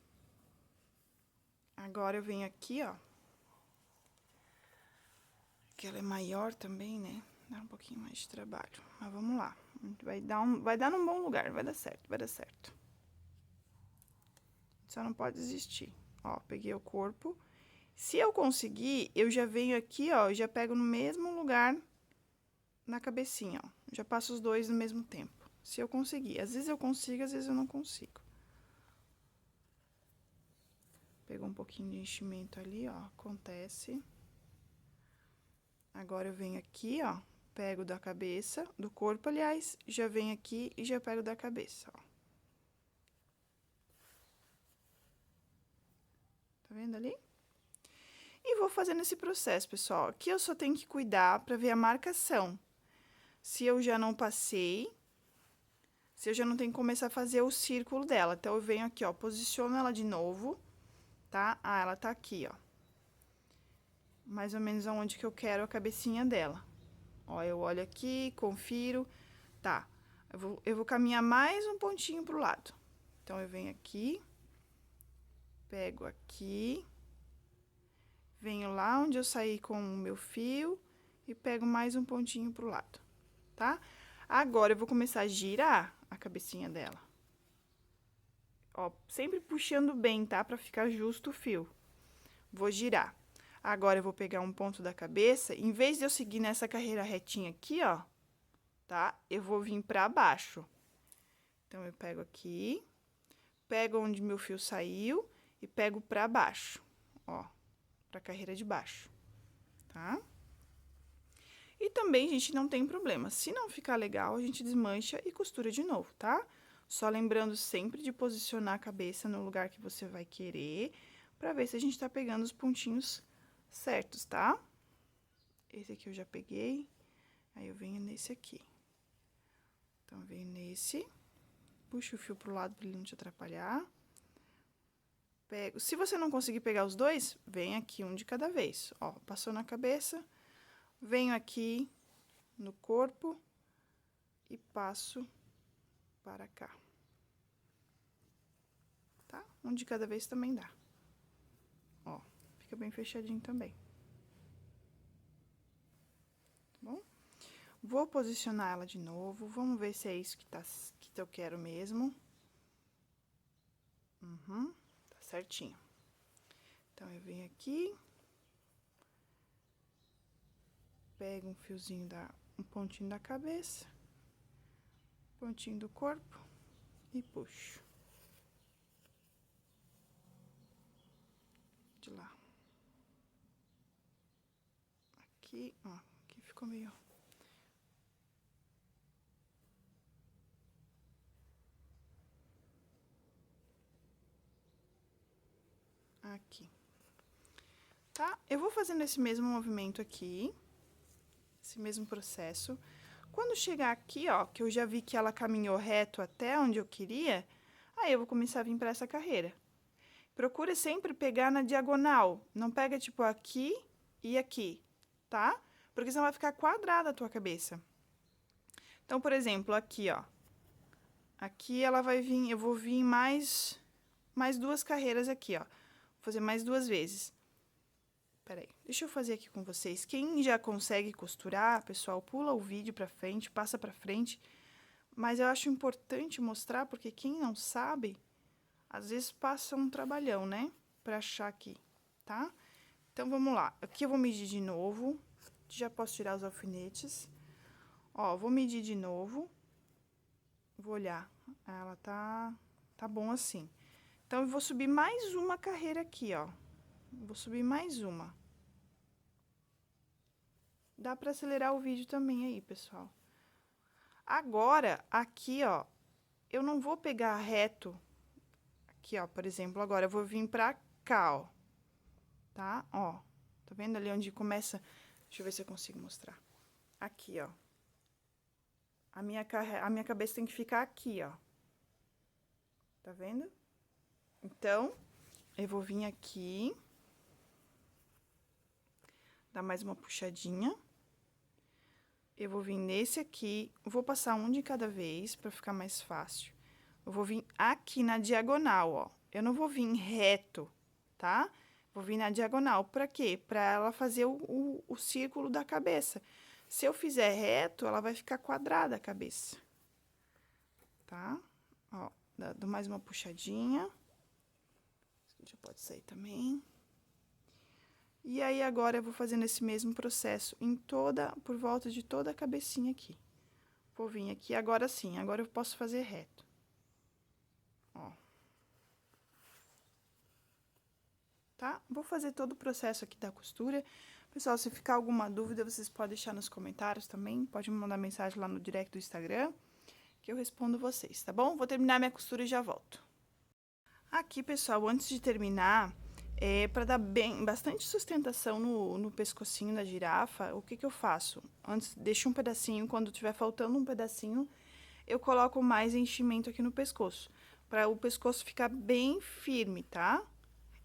Agora, eu venho aqui, ó. Que ela é maior também, né? Dá um pouquinho mais de trabalho. Mas vamos lá. Vai dar num bom lugar, vai dar certo, vai dar certo. Só não pode desistir. Ó, peguei o corpo. Se eu conseguir, eu já venho aqui, ó, já pego no mesmo lugar na cabecinha, ó. Já passo os dois no mesmo tempo. Se eu conseguir. Às vezes eu consigo, às vezes eu não consigo. Pegou um pouquinho de enchimento ali, ó, acontece. Agora, eu venho aqui, ó, pego da cabeça, do corpo, aliás, já venho aqui e já pego da cabeça, ó. Tá vendo ali? E vou fazendo esse processo, pessoal. Aqui eu só tenho que cuidar pra ver a marcação. Se eu já não passei, se eu já não tenho que começar a fazer o círculo dela. Então, eu venho aqui, ó, posiciono ela de novo, tá? Ah, ela tá aqui, ó. Mais ou menos aonde que eu quero a cabecinha dela. Ó, eu olho aqui, confiro, tá. Eu vou caminhar mais um pontinho pro lado. Então, eu venho aqui, pego aqui, venho lá onde eu saí com o meu fio e pego mais um pontinho pro lado, tá? Agora, eu vou começar a girar a cabecinha dela. Ó, sempre puxando bem, tá? Pra ficar justo o fio. Vou girar. Agora, eu vou pegar um ponto da cabeça, em vez de eu seguir nessa carreira retinha aqui, ó, tá? Eu vou vir pra baixo. Então, eu pego aqui, pego onde meu fio saiu e pego pra baixo, ó, pra carreira de baixo, tá? E também, gente, não tem problema. Se não ficar legal, a gente desmancha e costura de novo, tá? Só lembrando sempre de posicionar a cabeça no lugar que você vai querer, pra ver se a gente tá pegando os pontinhos certos, tá? Esse aqui eu já peguei, aí eu venho nesse aqui. Então, eu venho nesse, puxo o fio pro lado pra ele não te atrapalhar. Pego. Se você não conseguir pegar os dois, vem aqui um de cada vez. Ó, passou na cabeça, venho aqui no corpo e passo para cá. Tá? Um de cada vez também dá. Ó, fica bem fechadinho também. Tá bom? Vou posicionar ela de novo, vamos ver se é isso que eu quero mesmo. Tá certinho. Então, eu venho aqui, pego um fiozinho um pontinho da cabeça, pontinho do corpo e puxo. De lá. Aqui, ó, aqui ficou meio... Aqui. Tá? Eu vou fazendo esse mesmo movimento aqui, esse mesmo processo. Quando chegar aqui, ó, que eu já vi que ela caminhou reto até onde eu queria, aí eu vou começar a vir pra essa carreira. Procure sempre pegar na diagonal, não pega tipo aqui e aqui, tá? Porque senão vai ficar quadrada a tua cabeça. Então, por exemplo, aqui, ó. Aqui ela vai vir, eu vou vir mais duas carreiras aqui, ó. Vou fazer mais 2 vezes. Peraí, deixa eu fazer aqui com vocês. Quem já consegue costurar, pessoal, pula o vídeo pra frente, passa pra frente. Mas eu acho importante mostrar, porque quem não sabe, às vezes passa um trabalhão, né? Pra achar aqui, tá? Então, vamos lá. Aqui eu vou medir de novo. Já posso tirar os alfinetes. Ó, vou medir de novo. Vou olhar. Ela tá bom assim. Então, eu vou subir mais uma carreira aqui, ó. Vou subir mais uma. Dá pra acelerar o vídeo também aí, pessoal. Agora, aqui, ó, eu não vou pegar reto. Aqui, ó, por exemplo, agora eu vou vir pra cá, ó. Tá? Ó, tá vendo ali onde começa? Deixa eu ver se eu consigo mostrar. Aqui, ó. A minha cabeça tem que ficar aqui, ó. Tá vendo? Então, eu vou vir aqui. Dar mais uma puxadinha. Eu vou vir nesse aqui, vou passar um de cada vez pra ficar mais fácil. Eu vou vir aqui na diagonal, ó. Eu não vou vir reto, tá? Vou vir na diagonal. Pra quê? Pra ela fazer o círculo da cabeça. Se eu fizer reto, ela vai ficar quadrada a cabeça. Tá? Ó, dou mais uma puxadinha. Já pode sair também. E aí, agora, eu vou fazendo esse mesmo processo por volta de toda a cabecinha aqui. Vou vir aqui, agora sim, agora eu posso fazer reto. Ó. Tá? Vou fazer todo o processo aqui da costura. Pessoal, se ficar alguma dúvida, vocês podem deixar nos comentários também. Pode me mandar mensagem lá no direct do Instagram, que eu respondo vocês, tá bom? Vou terminar minha costura e já volto. Aqui, pessoal, antes de terminar... para dar bastante sustentação no pescocinho da girafa, o que eu faço? Antes, deixo um pedacinho, quando tiver faltando um pedacinho, eu coloco mais enchimento aqui no pescoço, para o pescoço ficar bem firme, tá?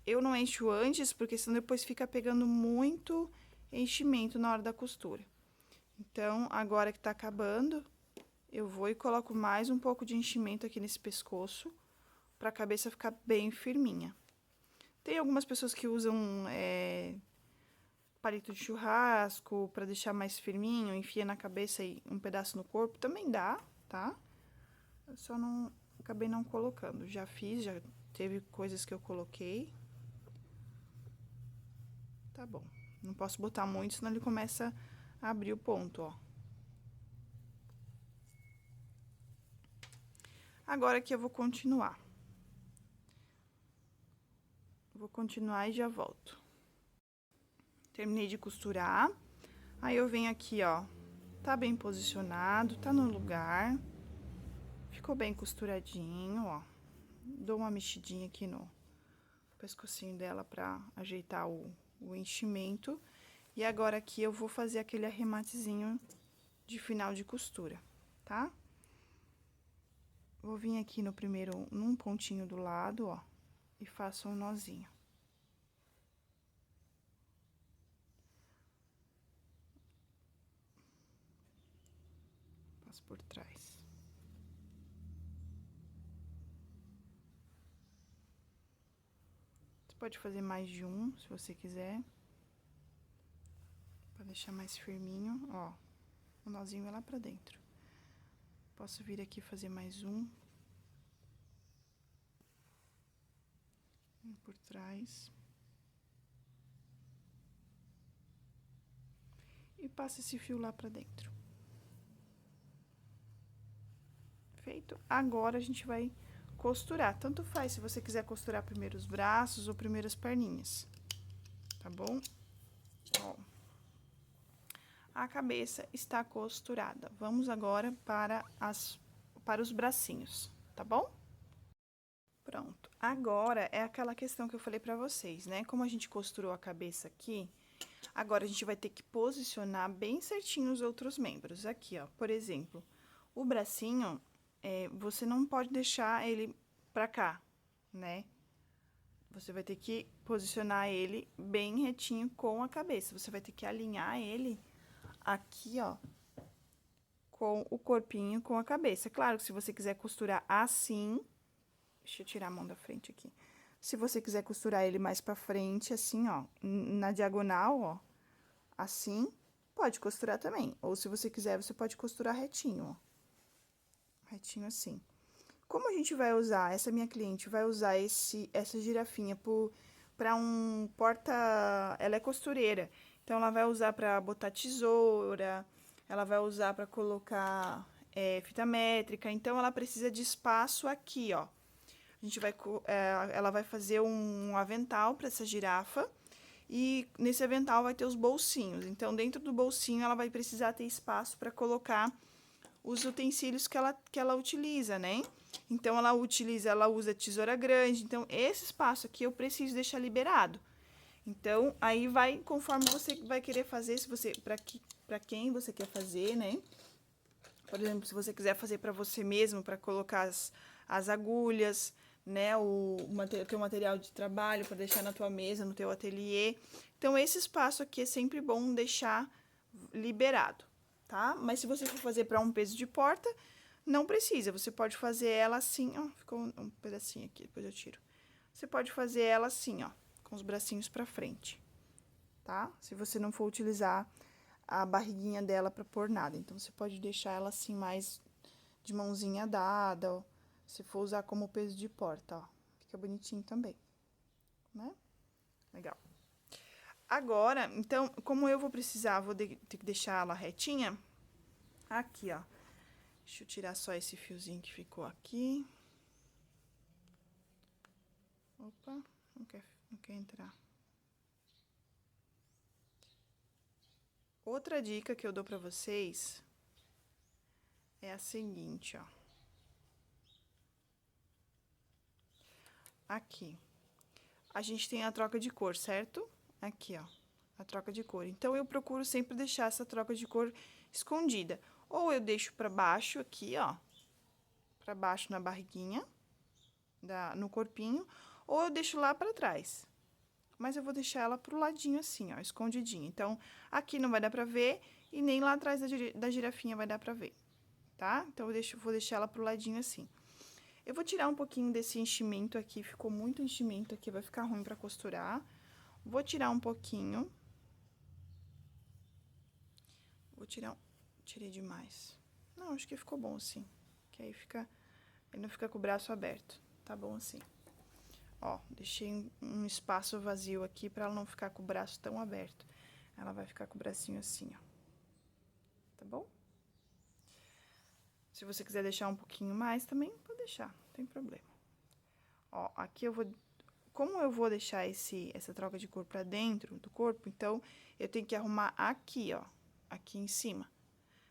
Eu não encho antes, porque senão depois fica pegando muito enchimento na hora da costura. Então, agora que tá acabando, eu vou e coloco mais um pouco de enchimento aqui nesse pescoço, para a cabeça ficar bem firminha. Tem algumas pessoas que usam palito de churrasco para deixar mais firminho, enfia na cabeça e um pedaço no corpo, também dá, tá? Eu só acabei não colocando. Já fiz, já teve coisas que eu coloquei. Tá bom. Não posso botar muito, senão ele começa a abrir o ponto, ó. Agora aqui eu vou continuar. Vou continuar e já volto. Terminei de costurar. Aí, eu venho aqui, ó. Tá bem posicionado, tá no lugar. Ficou bem costuradinho, ó. Dou uma mexidinha aqui no pescocinho dela pra ajeitar o enchimento. E agora, aqui, eu vou fazer aquele arrematezinho de final de costura, tá? Vou vir aqui no primeiro, num pontinho do lado, ó, e faço um nozinho. Passo por trás. Você pode fazer mais de um, se você quiser. Pra deixar mais firminho, ó. O nozinho vai lá pra dentro. Posso vir aqui fazer mais um. Um por trás. E passa esse fio lá pra dentro. Feito. Agora, a gente vai costurar. Tanto faz se você quiser costurar primeiro os braços ou primeiro as perninhas. Tá bom? Ó. A cabeça está costurada. Vamos agora para os bracinhos, tá bom? Pronto. Agora, é aquela questão que eu falei pra vocês, né? Como a gente costurou a cabeça aqui, agora a gente vai ter que posicionar bem certinho os outros membros. Aqui, ó, por exemplo, o bracinho, você não pode deixar ele pra cá, né? Você vai ter que posicionar ele bem retinho com a cabeça. Você vai ter que alinhar ele aqui, ó, com o corpinho, com a cabeça. Claro que se você quiser costurar assim, deixa eu tirar a mão da frente aqui. Se você quiser costurar ele mais pra frente, assim, ó, na diagonal, ó, assim, pode costurar também. Ou se você quiser, você pode costurar retinho, ó. Retinho assim. Como a gente vai usar, essa minha cliente vai usar essa girafinha pra um porta... Ela é costureira, então ela vai usar pra botar tesoura, ela vai usar pra colocar fita métrica, então ela precisa de espaço aqui, ó. A gente vai, ela vai fazer um avental pra essa girafa, e nesse avental vai ter os bolsinhos. Então, dentro do bolsinho, ela vai precisar ter espaço pra colocar os utensílios que ela utiliza, né? Então, ela usa tesoura grande. Então, esse espaço aqui eu preciso deixar liberado. Então, aí vai conforme você vai querer fazer, se você, pra quem você quer fazer, né? Por exemplo, se você quiser fazer pra você mesmo, pra colocar as agulhas, né? O teu material de trabalho, pra deixar na tua mesa, no teu ateliê. Então, esse espaço aqui é sempre bom deixar liberado, tá? Mas se você for fazer pra um peso de porta, não precisa, você pode fazer ela assim, ó, ficou um pedacinho aqui, depois eu tiro. Você pode fazer ela assim, ó, com os bracinhos pra frente, tá? Se você não for utilizar a barriguinha dela pra pôr nada, então, você pode deixar ela assim, mais de mãozinha dada, ó, se for usar como peso de porta, ó, fica bonitinho também, né? Legal. Agora, então, como eu vou precisar, vou ter que deixar ela retinha, aqui, ó. Deixa eu tirar só esse fiozinho que ficou aqui. Opa, não quer entrar. Outra dica que eu dou pra vocês é a seguinte, ó. Aqui. A gente tem a troca de cor, certo? Aqui, ó, a troca de cor. Então, eu procuro sempre deixar essa troca de cor escondida. Ou eu deixo pra baixo aqui, ó, pra baixo na barriguinha, no corpinho, ou eu deixo lá pra trás. Mas eu vou deixar ela pro ladinho assim, ó, escondidinha. Então, aqui não vai dar pra ver e nem lá atrás da girafinha vai dar pra ver, tá? Então, vou deixar ela pro ladinho assim. Eu vou tirar um pouquinho desse enchimento aqui, ficou muito enchimento aqui, vai ficar ruim pra costurar. Vou tirar um pouquinho. Tirei demais. Não, acho que ficou bom assim. Que aí ele não fica com o braço aberto. Tá bom assim. Ó, deixei um espaço vazio aqui pra ela não ficar com o braço tão aberto. Ela vai ficar com o bracinho assim, ó. Tá bom? Se você quiser deixar um pouquinho mais também, pode deixar, não tem problema. Ó, aqui eu vou... Como eu vou deixar essa troca de cor pra dentro do corpo, então, eu tenho que arrumar aqui, ó. Aqui em cima.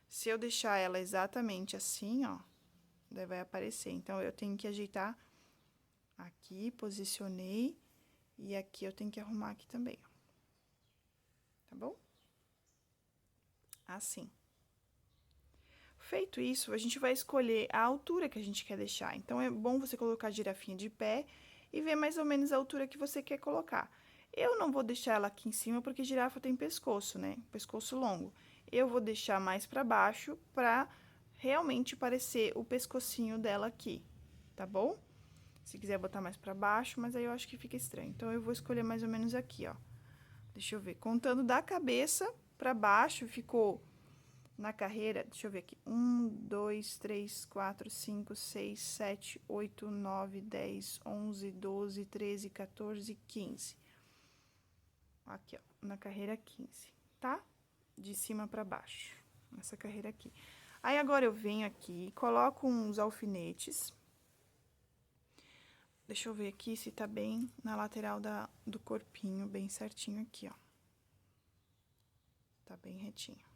Se eu deixar ela exatamente assim, ó, daí vai aparecer. Então, eu tenho que ajeitar aqui, posicionei, e aqui eu tenho que arrumar aqui também, ó. Tá bom? assim. Feito isso, a gente vai escolher a altura que a gente quer deixar. Então, é bom você colocar a girafinha de pé e ver mais ou menos a altura que você quer colocar. Eu não vou deixar ela aqui em cima, porque girafa tem pescoço, né? Pescoço longo. Eu vou deixar mais pra baixo, pra realmente parecer o pescocinho dela aqui, tá bom? Se quiser botar mais pra baixo, mas aí eu acho que fica estranho. Então, eu vou escolher mais ou menos aqui, ó. Deixa eu ver. Contando da cabeça pra baixo, ficou... Na carreira, deixa eu ver aqui. 1, 2, 3, 4, 5, 6, 7, 8, 9, 10, 11, 12, 13, 14, 15. Aqui, ó, na carreira 15, tá? De cima pra baixo, nessa carreira aqui. Aí, agora eu venho aqui, coloco uns alfinetes. Deixa eu ver aqui se tá bem na lateral do corpinho, bem certinho aqui, ó. Tá bem retinho.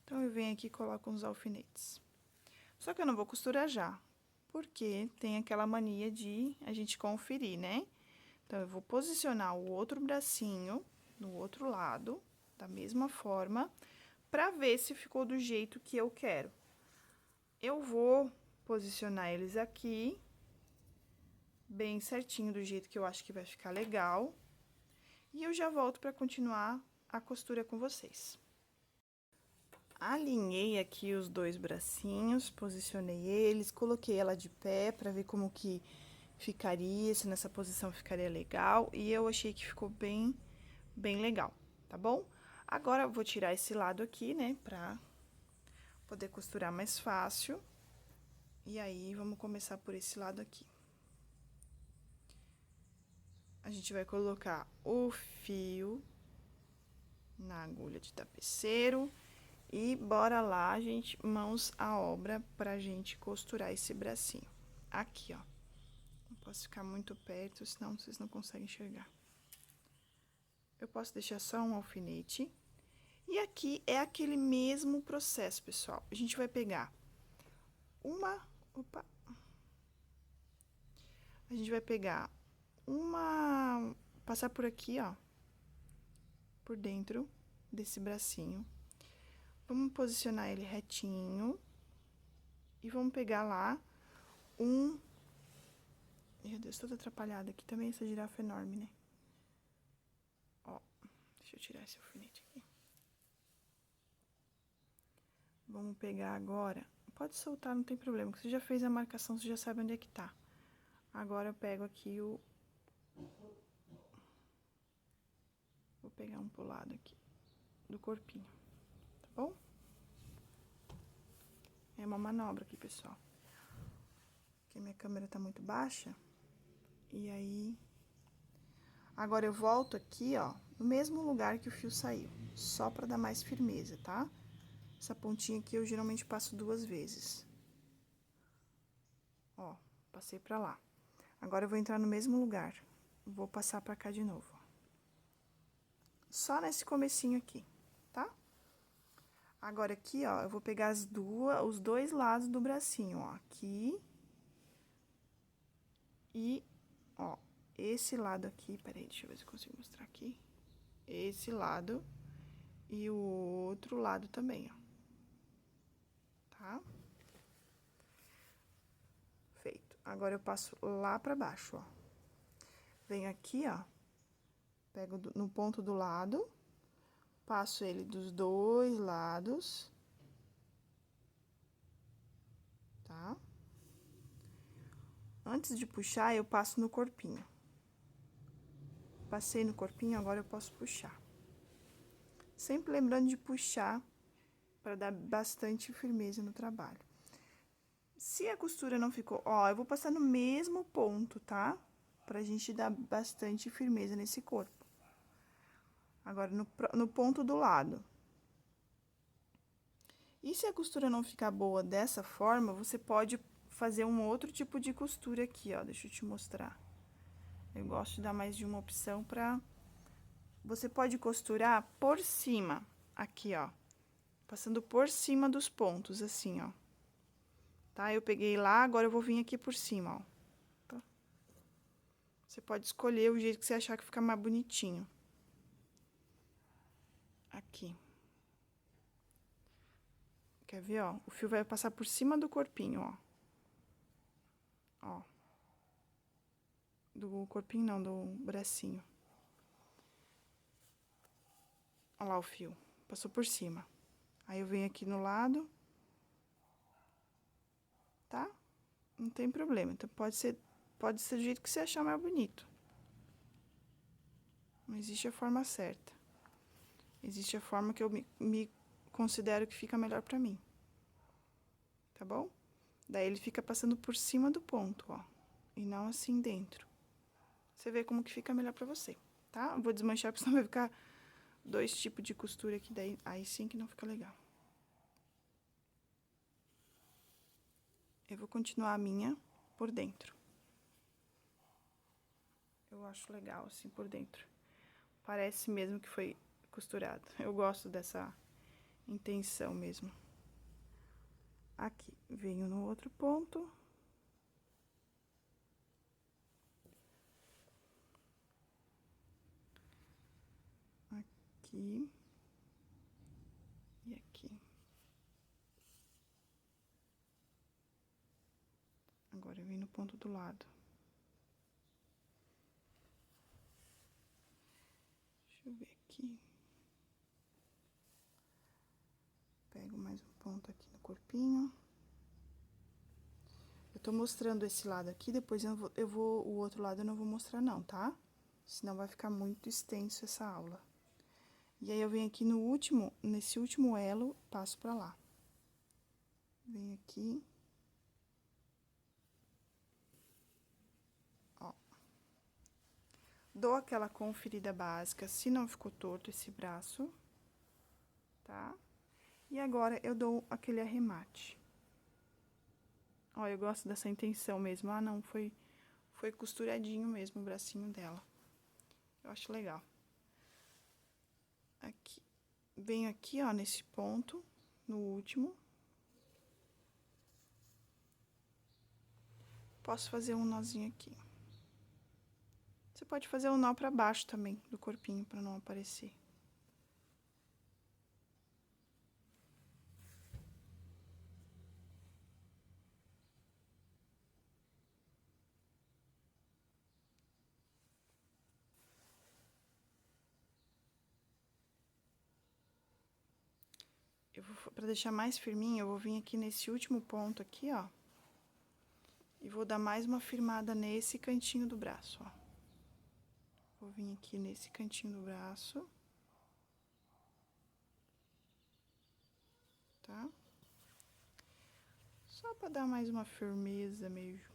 Então, eu venho aqui e coloco uns alfinetes. Só que eu não vou costurar já, porque tem aquela mania de a gente conferir, né? Então, eu vou posicionar o outro bracinho no outro lado, da mesma forma, pra ver se ficou do jeito que eu quero. Eu vou posicionar eles aqui, bem certinho, do jeito que eu acho que vai ficar legal. E eu já volto pra continuar a costura com vocês. Alinhei aqui os dois bracinhos, posicionei eles, coloquei ela de pé pra ver como que ficaria, se nessa posição ficaria legal. E eu achei que ficou bem legal, tá bom? Agora, eu vou tirar esse lado aqui, né, pra poder costurar mais fácil. E aí, vamos começar por esse lado aqui. A gente vai colocar o fio na agulha de tapeceiro. E bora lá, gente, mãos à obra pra gente costurar esse bracinho. Aqui, ó. Não posso ficar muito perto, senão vocês não conseguem enxergar. Eu posso deixar só um alfinete. E aqui é aquele mesmo processo, pessoal. A gente vai pegar Opa! A gente vai pegar passar por aqui, ó. Por dentro desse bracinho. Vamos posicionar ele retinho. E vamos pegar lá Meu Deus, toda atrapalhada aqui. Também essa girafa é enorme, né? Ó, deixa eu tirar esse alfinete aqui. Vamos pegar agora. Pode soltar, não tem problema. Porque você já fez a marcação, você já sabe onde é que tá. Agora, eu pego aqui Vou pegar um pro lado aqui do corpinho, tá bom? É uma manobra aqui, pessoal. Porque minha câmera tá muito baixa. E aí... Agora, eu volto aqui, ó, no mesmo lugar que o fio saiu. Só pra dar mais firmeza, tá? Essa pontinha aqui, eu geralmente passo 2 vezes. Ó, passei pra lá. Agora, eu vou entrar no mesmo lugar. Vou passar pra cá de novo. Só nesse comecinho aqui, tá? Agora, aqui, ó, eu vou pegar os dois lados do bracinho, ó. Aqui. E, ó, esse lado aqui, peraí, deixa eu ver se eu consigo mostrar aqui. Esse lado e o outro lado também, ó. Tá? Feito. Agora, eu passo lá pra baixo, ó. Venho aqui, ó, pego no ponto do lado, passo ele dos dois lados, tá? Antes de puxar, eu passo no corpinho. Passei no corpinho, agora eu posso puxar. Sempre lembrando de puxar para dar bastante firmeza no trabalho. Se a costura não ficou... Ó, eu vou passar no mesmo ponto, tá? Pra gente dar bastante firmeza nesse corpo. Agora, no ponto do lado. E se a costura não ficar boa dessa forma, você pode fazer um outro tipo de costura aqui, ó. Deixa eu te mostrar. Eu gosto de dar mais de uma opção pra... Você pode costurar por cima, aqui, ó. Passando por cima dos pontos, assim, ó. Tá? Eu peguei lá, agora eu vou vir aqui por cima, ó. Tá? Você pode escolher o jeito que você achar que fica mais bonitinho. Aqui. Quer ver, ó? O fio vai passar por cima do corpinho, ó. Ó. Do corpinho não, do bracinho. Olha lá o fio. Passou por cima. Aí, eu venho aqui no lado. Tá? Não tem problema. Então, pode ser do jeito que você achar mais bonito. Não existe a forma certa. Existe a forma que eu me considero que fica melhor pra mim. Tá bom? Daí, ele fica passando por cima do ponto, ó. E não assim dentro. Você vê como que fica melhor pra você, tá? Eu vou desmanchar, porque senão vai ficar 2 tipos de costura aqui, daí aí sim que não fica legal. Eu vou continuar a minha por dentro. Eu acho legal assim por dentro. Parece mesmo que foi costurado. Eu gosto dessa intenção mesmo. Aqui, venho no outro ponto. Aqui. E aqui. Agora, eu venho no ponto do lado. Deixa eu ver aqui. Pego mais um ponto aqui no corpinho. Eu tô mostrando esse lado aqui, depois o outro lado eu não vou mostrar não, tá? Senão vai ficar muito extenso essa aula. E aí, eu venho aqui no último, nesse último elo, passo pra lá. Venho aqui. Ó. Dou aquela conferida básica, se não ficou torto esse braço, tá? E agora, eu dou aquele arremate. Ó, eu gosto dessa intenção mesmo. Ah, não, foi costuradinho mesmo o bracinho dela. Eu acho legal. Aqui. Venho aqui, ó, nesse ponto, no último. Posso fazer um nozinho aqui. Você pode fazer um nó pra baixo também, do corpinho, pra não aparecer. Pra deixar mais firminho, eu vou vir aqui nesse último ponto aqui, ó. E vou dar mais uma firmada nesse cantinho do braço, ó. Vou vir aqui nesse cantinho do braço. Tá? Só pra dar mais uma firmeza mesmo.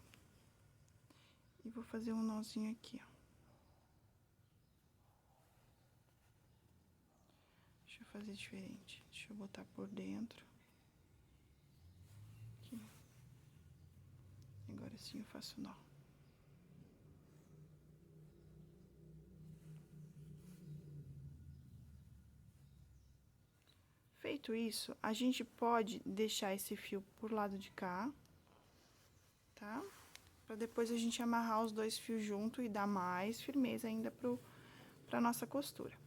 E vou fazer um nozinho aqui, ó. Deixa eu fazer diferente. Deixa eu botar por dentro. Aqui. Agora sim eu faço o nó. Feito isso, a gente pode deixar esse fio por lado de cá, tá? Pra depois a gente amarrar os 2 fios junto e dar mais firmeza ainda pra nossa costura.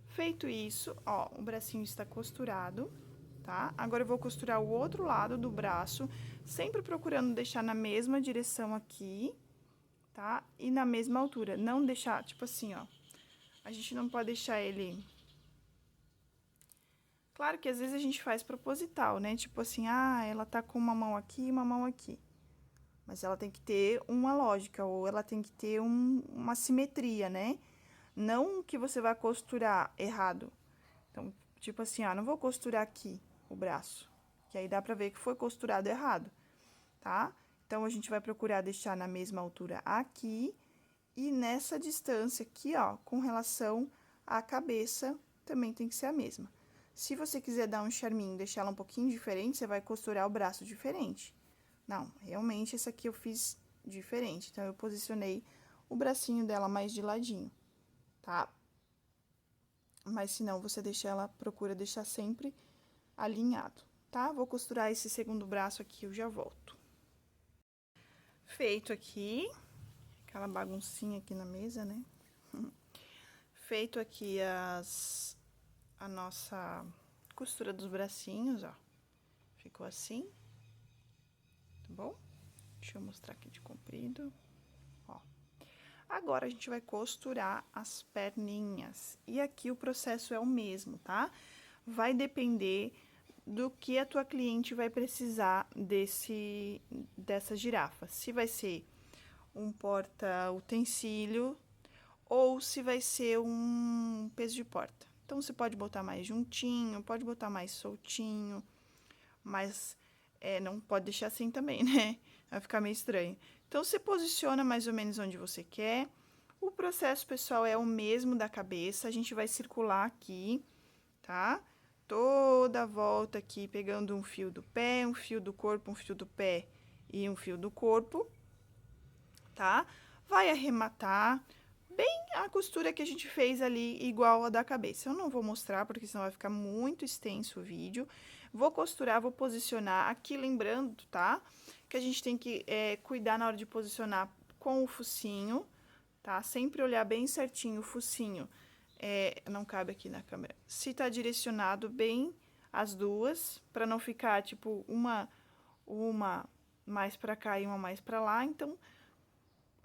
Feito isso, ó, o bracinho está costurado, tá? Agora, eu vou costurar o outro lado do braço, sempre procurando deixar na mesma direção aqui, tá? E na mesma altura, não deixar, tipo assim, ó, a gente não pode deixar ele... Claro que às vezes a gente faz proposital, né? Tipo assim, ah, ela tá com uma mão aqui e uma mão aqui. Mas ela tem que ter uma lógica, ou ela tem que ter uma simetria, né? Não que você vai costurar errado. Então, tipo assim, ah, não vou costurar aqui o braço, que aí dá pra ver que foi costurado errado, tá? Então, a gente vai procurar deixar na mesma altura aqui e nessa distância aqui, ó, com relação à cabeça, também tem que ser a mesma. Se você quiser dar um charminho, deixar ela um pouquinho diferente, você vai costurar o braço diferente. Não, realmente, essa aqui eu fiz diferente. Então, eu posicionei o bracinho dela mais de ladinho, tá? Mas, se não, você deixa ela, procura deixar sempre alinhado, tá? Vou costurar esse segundo braço aqui, eu já volto. Feito aqui, aquela baguncinha aqui na mesa, né? Feito aqui a nossa costura dos bracinhos, ó. Ficou assim, tá bom? Deixa eu mostrar aqui de comprido, ó. Agora, a gente vai costurar as perninhas. E aqui o processo é o mesmo, tá? Vai depender do que a tua cliente vai precisar dessa girafa. Se vai ser um porta-utensílio ou se vai ser um peso de porta. Então, você pode botar mais juntinho, pode botar mais soltinho, mas não pode deixar assim também, né? Vai ficar meio estranho. Então, você posiciona mais ou menos onde você quer. O processo, pessoal, é o mesmo da cabeça. A gente vai circular aqui, tá? Toda a volta aqui, pegando um fio do pé, um fio do corpo, um fio do pé e um fio do corpo, tá? Vai arrematar bem a costura que a gente fez ali, igual a da cabeça. Eu não vou mostrar, porque senão vai ficar muito extenso o vídeo. Vou costurar, vou posicionar aqui, lembrando, tá? Que a gente tem que cuidar na hora de posicionar com o focinho, tá? Sempre olhar bem certinho o focinho. Não cabe aqui na câmera. Se tá direcionado bem as duas, pra não ficar, tipo, uma mais pra cá e uma mais pra lá. Então,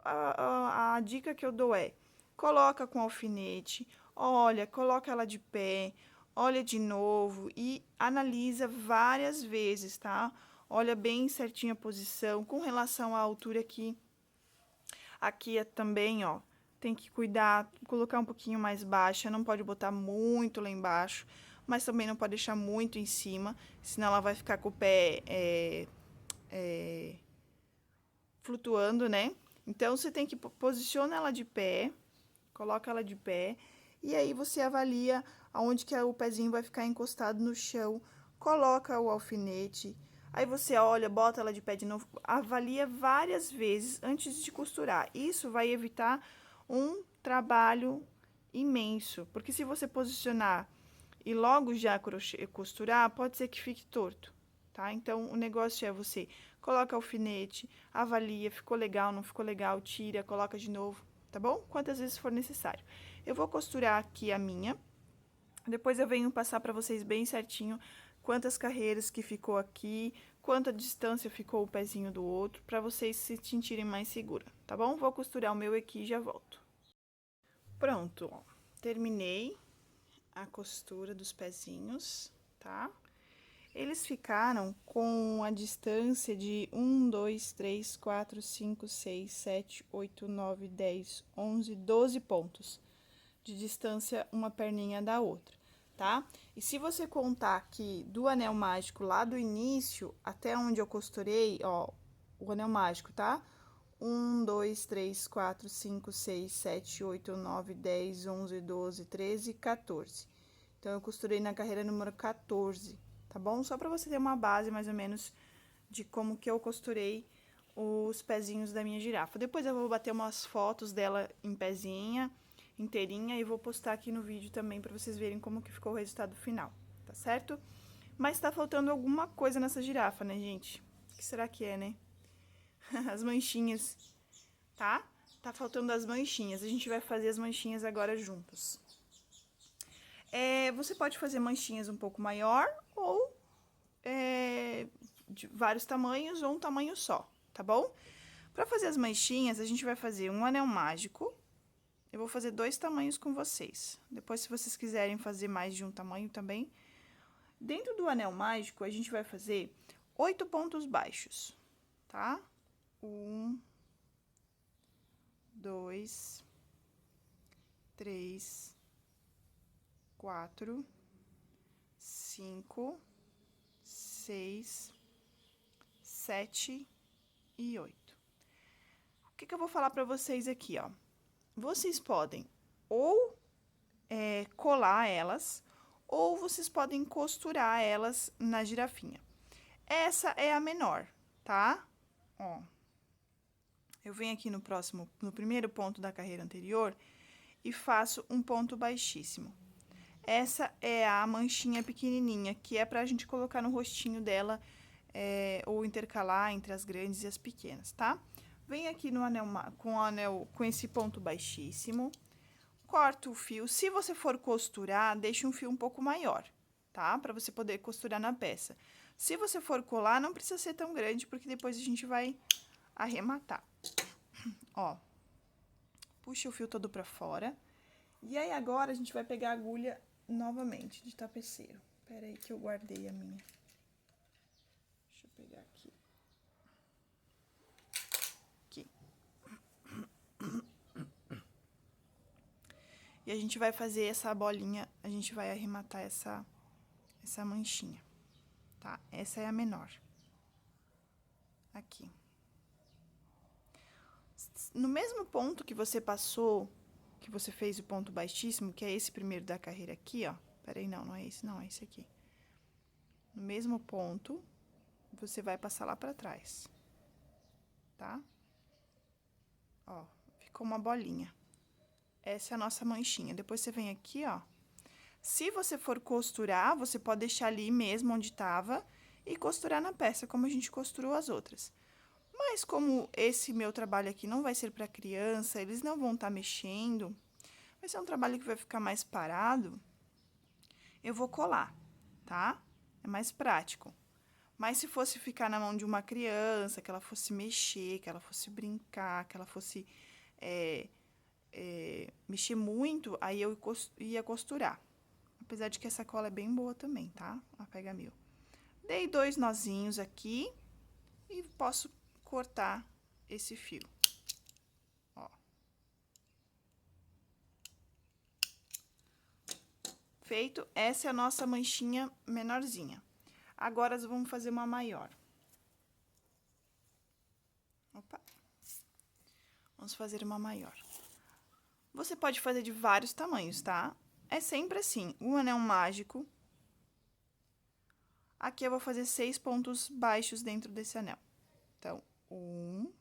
a dica que eu dou é, coloca com alfinete, olha, coloca ela de pé, olha de novo e analisa várias vezes, tá? Olha bem certinho a posição, com relação à altura aqui. Aqui também, ó, tem que cuidar, colocar um pouquinho mais baixa, não pode botar muito lá embaixo, mas também não pode deixar muito em cima, senão ela vai ficar com o pé flutuando, né? Então, você tem que posicionar ela de pé, coloca ela de pé, e aí você avalia aonde que o pezinho vai ficar encostado no chão, coloca o alfinete, aí você olha, bota ela de pé de novo, avalia várias vezes antes de costurar. Isso vai evitar um trabalho imenso, porque se você posicionar e logo já costurar, pode ser que fique torto, tá? Então, o negócio é você coloca alfinete, avalia, ficou legal, não ficou legal, tira, coloca de novo, tá bom? Quantas vezes for necessário. Eu vou costurar aqui a minha, depois eu venho passar pra vocês bem certinho quantas carreiras que ficou aqui, quanta distância ficou o pezinho do outro, pra vocês se sentirem mais segura, tá bom? Vou costurar o meu aqui e já volto. Pronto, ó, terminei a costura dos pezinhos, tá? Eles ficaram com a distância de 1, 2, 3, 4, 5, 6, 7, 8, 9, 10, 11, 12 pontos de distância uma perninha da outra, tá? E se você contar aqui do anel mágico lá do início até onde eu costurei, ó, o anel mágico, tá? 1, 2, 3, 4, 5, 6, 7, 8, 9, 10, 11, 12, 13, 14. Então, eu costurei na carreira número 14, tá bom? Só pra você ter uma base, mais ou menos, de como que eu costurei os pezinhos da minha girafa. Depois eu vou bater umas fotos dela em pezinha, inteirinha, e vou postar aqui no vídeo também pra vocês verem como que ficou o resultado final, tá certo? Mas tá faltando alguma coisa nessa girafa, né, gente? O que será que é, né? As manchinhas, tá? Tá faltando as manchinhas. A gente vai fazer as manchinhas agora juntos. Você pode fazer manchinhas um pouco maior ou de vários tamanhos ou um tamanho só, tá bom? Pra fazer as manchinhas, a gente vai fazer um anel mágico. Eu vou fazer 2 tamanhos com vocês. Depois, se vocês quiserem fazer mais de um tamanho também. Dentro do anel mágico, a gente vai fazer 8 pontos baixos, tá? 1, 2, 3, 4, 5, 6, 7 e 8. O que eu vou falar pra vocês aqui, ó? Vocês podem ou colar elas, ou vocês podem costurar elas na girafinha. Essa é a menor, tá? Ó, eu venho aqui no primeiro ponto da carreira anterior e faço um ponto baixíssimo. Essa é a manchinha pequenininha, que é pra gente colocar no rostinho dela, ou intercalar entre as grandes e as pequenas, tá? Venho aqui no anel, com esse ponto baixíssimo, corto o fio. Se você for costurar, deixe um fio um pouco maior, tá? Pra você poder costurar na peça. Se você for colar, não precisa ser tão grande, porque depois a gente vai arrematar. Ó, puxa o fio todo pra fora. E aí, agora, a gente vai pegar a agulha novamente de tapeceiro. Pera aí que eu guardei a minha. Deixa eu pegar aqui. Aqui. E a gente vai fazer essa bolinha, a gente vai arrematar essa manchinha, tá? Essa é a menor. Aqui. No mesmo ponto que você passou, que você fez o ponto baixíssimo, que é esse primeiro da carreira aqui, ó. Peraí, não é esse, não, é esse aqui. No mesmo ponto, você vai passar lá pra trás, tá? Ó, ficou uma bolinha. Essa é a nossa manchinha. Depois, você vem aqui, ó. Se você for costurar, você pode deixar ali mesmo onde tava e costurar na peça, como a gente costurou as outras. Mas como esse meu trabalho aqui não vai ser para criança, eles não vão estar mexendo, vai ser um trabalho que vai ficar mais parado, eu vou colar, tá? É mais prático. Mas se fosse ficar na mão de uma criança, que ela fosse mexer, que ela fosse brincar, que ela fosse mexer muito, aí eu ia costurar. Apesar de que essa cola é bem boa também, tá? Ela pega mil. Dei 2 nozinhos aqui e posso cortar esse fio. Ó. Feito, essa é a nossa manchinha menorzinha. Agora, vamos fazer uma maior. Opa. Vamos fazer uma maior. Você pode fazer de vários tamanhos, tá? É sempre assim, um anel mágico. Aqui eu vou fazer 6 pontos baixos dentro desse anel. Então, 1,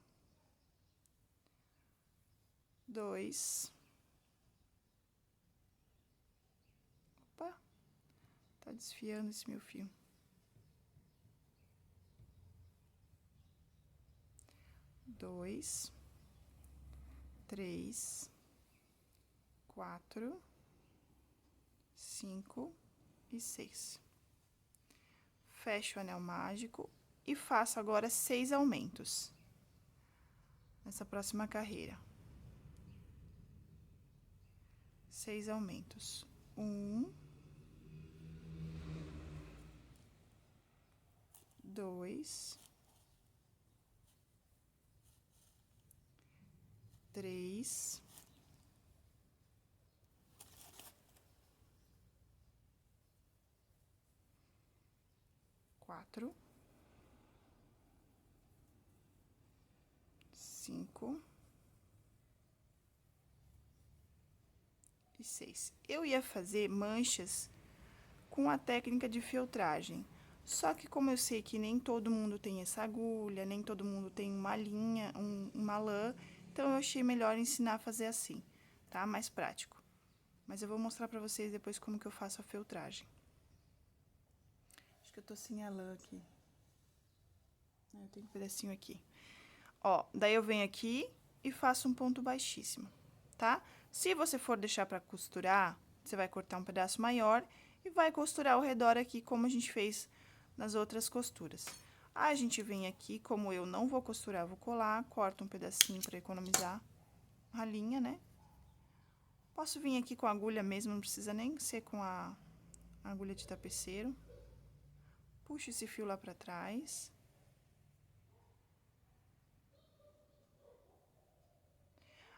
2. Opa, tá desfiando esse meu fio. 2, 3, 4, 5 e 6. Fecho o anel mágico e faço agora 6 aumentos nessa próxima carreira. 6 aumentos. 1, 2, 3, 4, 5 e 6. Eu ia fazer manchas com a técnica de filtragem. Só que como eu sei que nem todo mundo tem essa agulha, nem todo mundo tem uma linha, uma lã, então eu achei melhor ensinar a fazer assim, tá? Mais prático. Mas eu vou mostrar pra vocês depois como que eu faço a filtragem. Acho que eu tô sem a lã aqui. Eu tenho um pedacinho aqui. Ó, daí eu venho aqui e faço um ponto baixíssimo, tá? Se você for deixar pra costurar, você vai cortar um pedaço maior e vai costurar ao redor aqui, como a gente fez nas outras costuras. A gente vem aqui, como eu não vou costurar, vou colar, corto um pedacinho pra economizar a linha, né? Posso vir aqui com a agulha mesmo, não precisa nem ser com a agulha de tapeceiro. Puxo esse fio lá pra trás.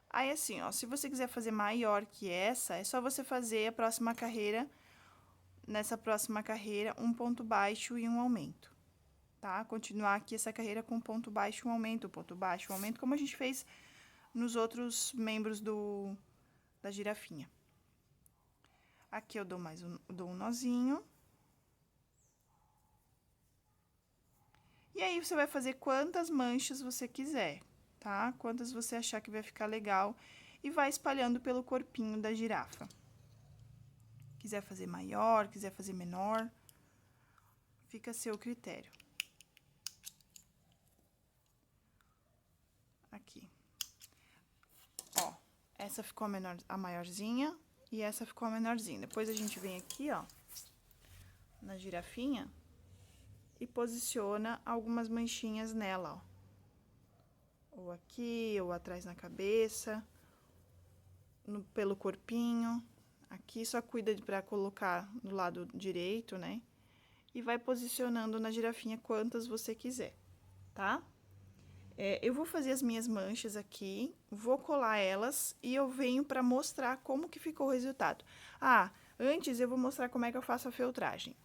Aí, assim, ó, se você quiser fazer maior que essa, é só você fazer a próxima carreira, nessa próxima carreira, um ponto baixo e um aumento, tá? Continuar aqui essa carreira com ponto baixo, um aumento, ponto baixo, um aumento, como a gente fez nos outros membros da girafinha. Aqui eu dou dou um nozinho. E aí, você vai fazer quantas manchas você quiser, tá? Quantas você achar que vai ficar legal. E vai espalhando pelo corpinho da girafa. Quiser fazer maior, quiser fazer menor, fica a seu critério. Aqui. Ó, essa ficou a maiorzinha e essa ficou a menorzinha. Depois, a gente vem aqui, ó, na girafinha e posiciona algumas manchinhas nela, ó. Ou aqui, ou atrás na cabeça, pelo corpinho. Aqui só cuida pra colocar no lado direito, né? E vai posicionando na girafinha quantas você quiser, tá? Eu vou fazer as minhas manchas aqui, vou colar elas e eu venho pra mostrar como que ficou o resultado. Ah, antes eu vou mostrar como é que eu faço a feltragem.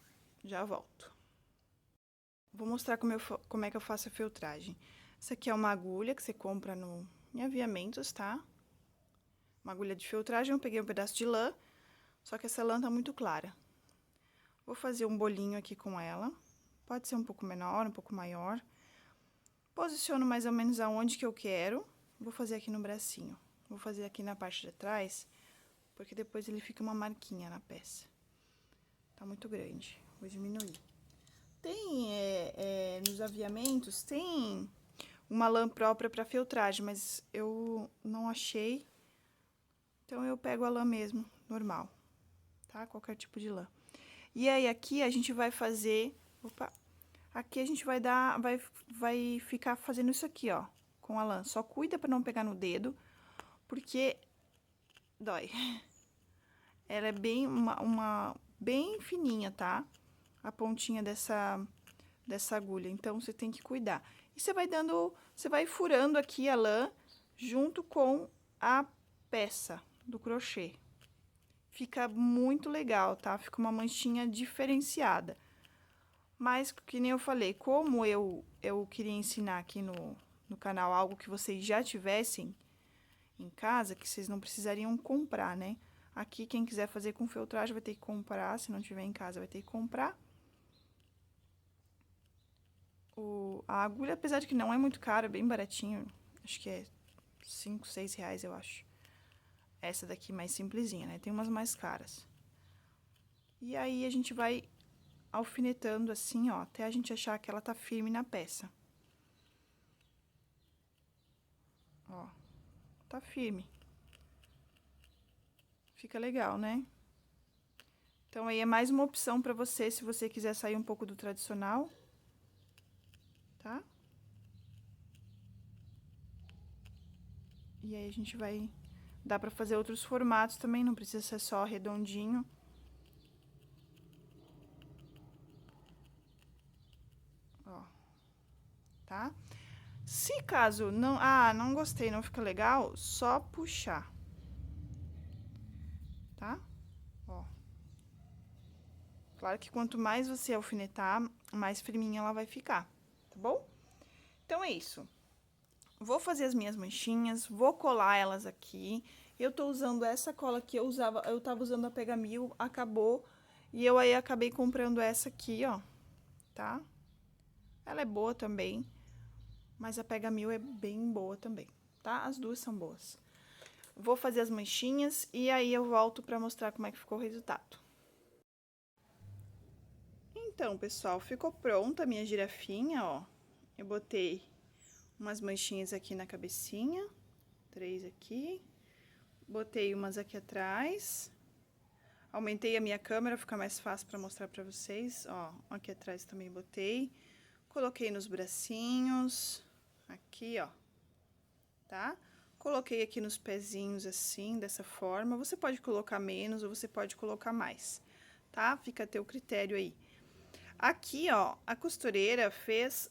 Já volto. Vou mostrar como é que eu faço a feltragem. Essa aqui é uma agulha que você compra em aviamentos, tá? Uma agulha de feltragem, eu peguei um pedaço de lã, só que essa lã tá muito clara. Vou fazer um bolinho aqui com ela. Pode ser um pouco menor, um pouco maior. Posiciono mais ou menos aonde que eu quero. Vou fazer aqui no bracinho. Vou fazer aqui na parte de trás, porque depois ele fica uma marquinha na peça. Tá muito grande. Vou diminuir. Tem, nos aviamentos, tem uma lã própria para feltragem, mas eu não achei. Então, eu pego a lã mesmo, normal, tá? Qualquer tipo de lã. E aí, aqui a gente vai fazer... Opa! Aqui a gente vai ficar fazendo isso aqui, ó, com a lã. Só cuida pra não pegar no dedo, porque dói. Ela é bem, bem fininha, tá? A pontinha dessa agulha, então você tem que cuidar. E você vai furando aqui a lã junto com a peça do crochê. Fica muito legal, tá? Fica uma manchinha diferenciada. Mas, que nem eu falei, como eu queria ensinar aqui no canal algo que vocês já tivessem em casa, que vocês não precisariam comprar, né? Aqui, quem quiser fazer com feltragem vai ter que comprar, se não tiver em casa vai ter que comprar. A agulha, apesar de que não é muito cara, é bem baratinho, acho que é 5, 6 reais, eu acho. Essa daqui mais simplesinha, né? Tem umas mais caras. E aí, a gente vai alfinetando assim, ó, até a gente achar que ela tá firme na peça. Ó, tá firme. Fica legal, né? Então, aí é mais uma opção pra você, se você quiser sair um pouco do tradicional, tá? E aí, a gente vai... Dá pra fazer outros formatos também, não precisa ser só redondinho. Ó, tá? Se caso não... Ah, não gostei, não fica legal, só puxar. Tá? Ó. Claro que quanto mais você alfinetar, mais firminha ela vai ficar, tá bom? Então, é isso. Vou fazer as minhas manchinhas, vou colar elas aqui. Eu tô usando essa cola que eu tava usando a Pega Mil, acabou. E eu aí acabei comprando essa aqui, ó, tá? Ela é boa também, mas a Pega Mil é bem boa também, tá? As duas são boas. Vou fazer as manchinhas e aí eu volto pra mostrar como é que ficou o resultado. Então, pessoal, ficou pronta a minha girafinha, ó. Eu botei umas manchinhas aqui na cabecinha, 3 aqui. Botei umas aqui atrás. Aumentei a minha câmera, fica mais fácil pra mostrar pra vocês, ó. Aqui atrás também botei. Coloquei nos bracinhos, aqui, ó, tá? Coloquei aqui nos pezinhos assim, dessa forma. Você pode colocar menos ou você pode colocar mais, tá? Fica a teu critério aí. Aqui, ó, a costureira fez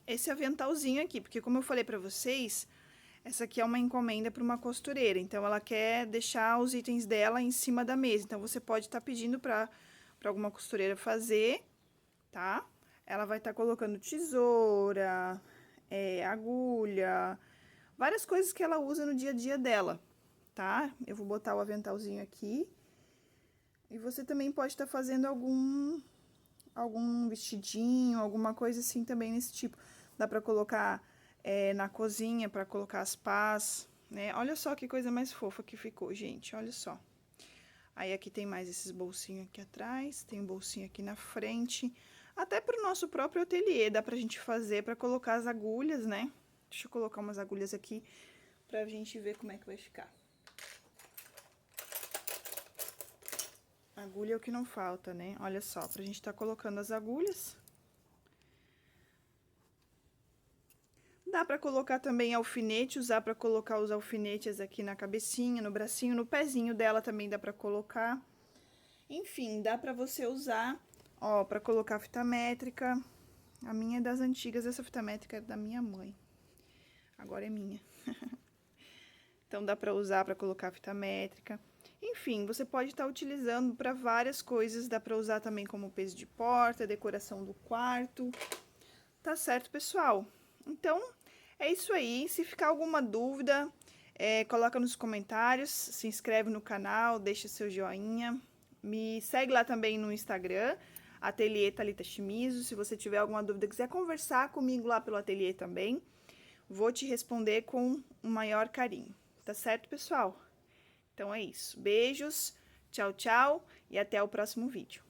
esse aventalzinho aqui, porque como eu falei pra vocês, essa aqui é uma encomenda para uma costureira, então ela quer deixar os itens dela em cima da mesa. Então, você pode estar pedindo pra alguma costureira fazer, tá? Ela vai estar colocando tesoura, agulha, várias coisas que ela usa no dia a dia dela, tá? Eu vou botar o aventalzinho aqui. E você também pode estar fazendo algum vestidinho, alguma coisa assim também nesse tipo. Dá pra colocar na cozinha, pra colocar as pás, né? Olha só que coisa mais fofa que ficou, gente, olha só. Aí, aqui tem mais esses bolsinhos aqui atrás, tem um bolsinho aqui na frente. Até pro nosso próprio ateliê dá pra gente fazer pra colocar as agulhas, né? Deixa eu colocar umas agulhas aqui pra gente ver como é que vai ficar. Agulha é o que não falta, né? Olha só, pra gente tá colocando as agulhas. Dá pra colocar também alfinete, usar pra colocar os alfinetes aqui na cabecinha, no bracinho, no pezinho dela também dá pra colocar. Enfim, dá pra você usar, ó, pra colocar fita métrica. A minha é das antigas, essa fita métrica é da minha mãe. Agora é minha. Então, dá pra usar pra colocar fita métrica. Enfim, você pode estar utilizando para várias coisas. Dá pra usar também como peso de porta, decoração do quarto. Tá certo, pessoal? Então, é isso aí. Se ficar alguma dúvida, coloca nos comentários. Se inscreve no canal, deixa seu joinha. Me segue lá também no Instagram, Ateliê Thalita Shimizu. Se você tiver alguma dúvida, quiser conversar comigo lá pelo ateliê também, vou te responder com o maior carinho. Tá certo, pessoal? Então, é isso. Beijos, tchau, tchau e até o próximo vídeo.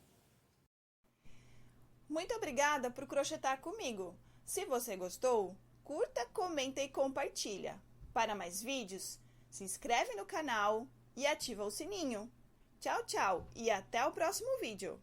Muito obrigada por crochetar comigo. Se você gostou, curta, comenta e compartilha. Para mais vídeos, se inscreve no canal e ativa o sininho. Tchau, tchau e até o próximo vídeo.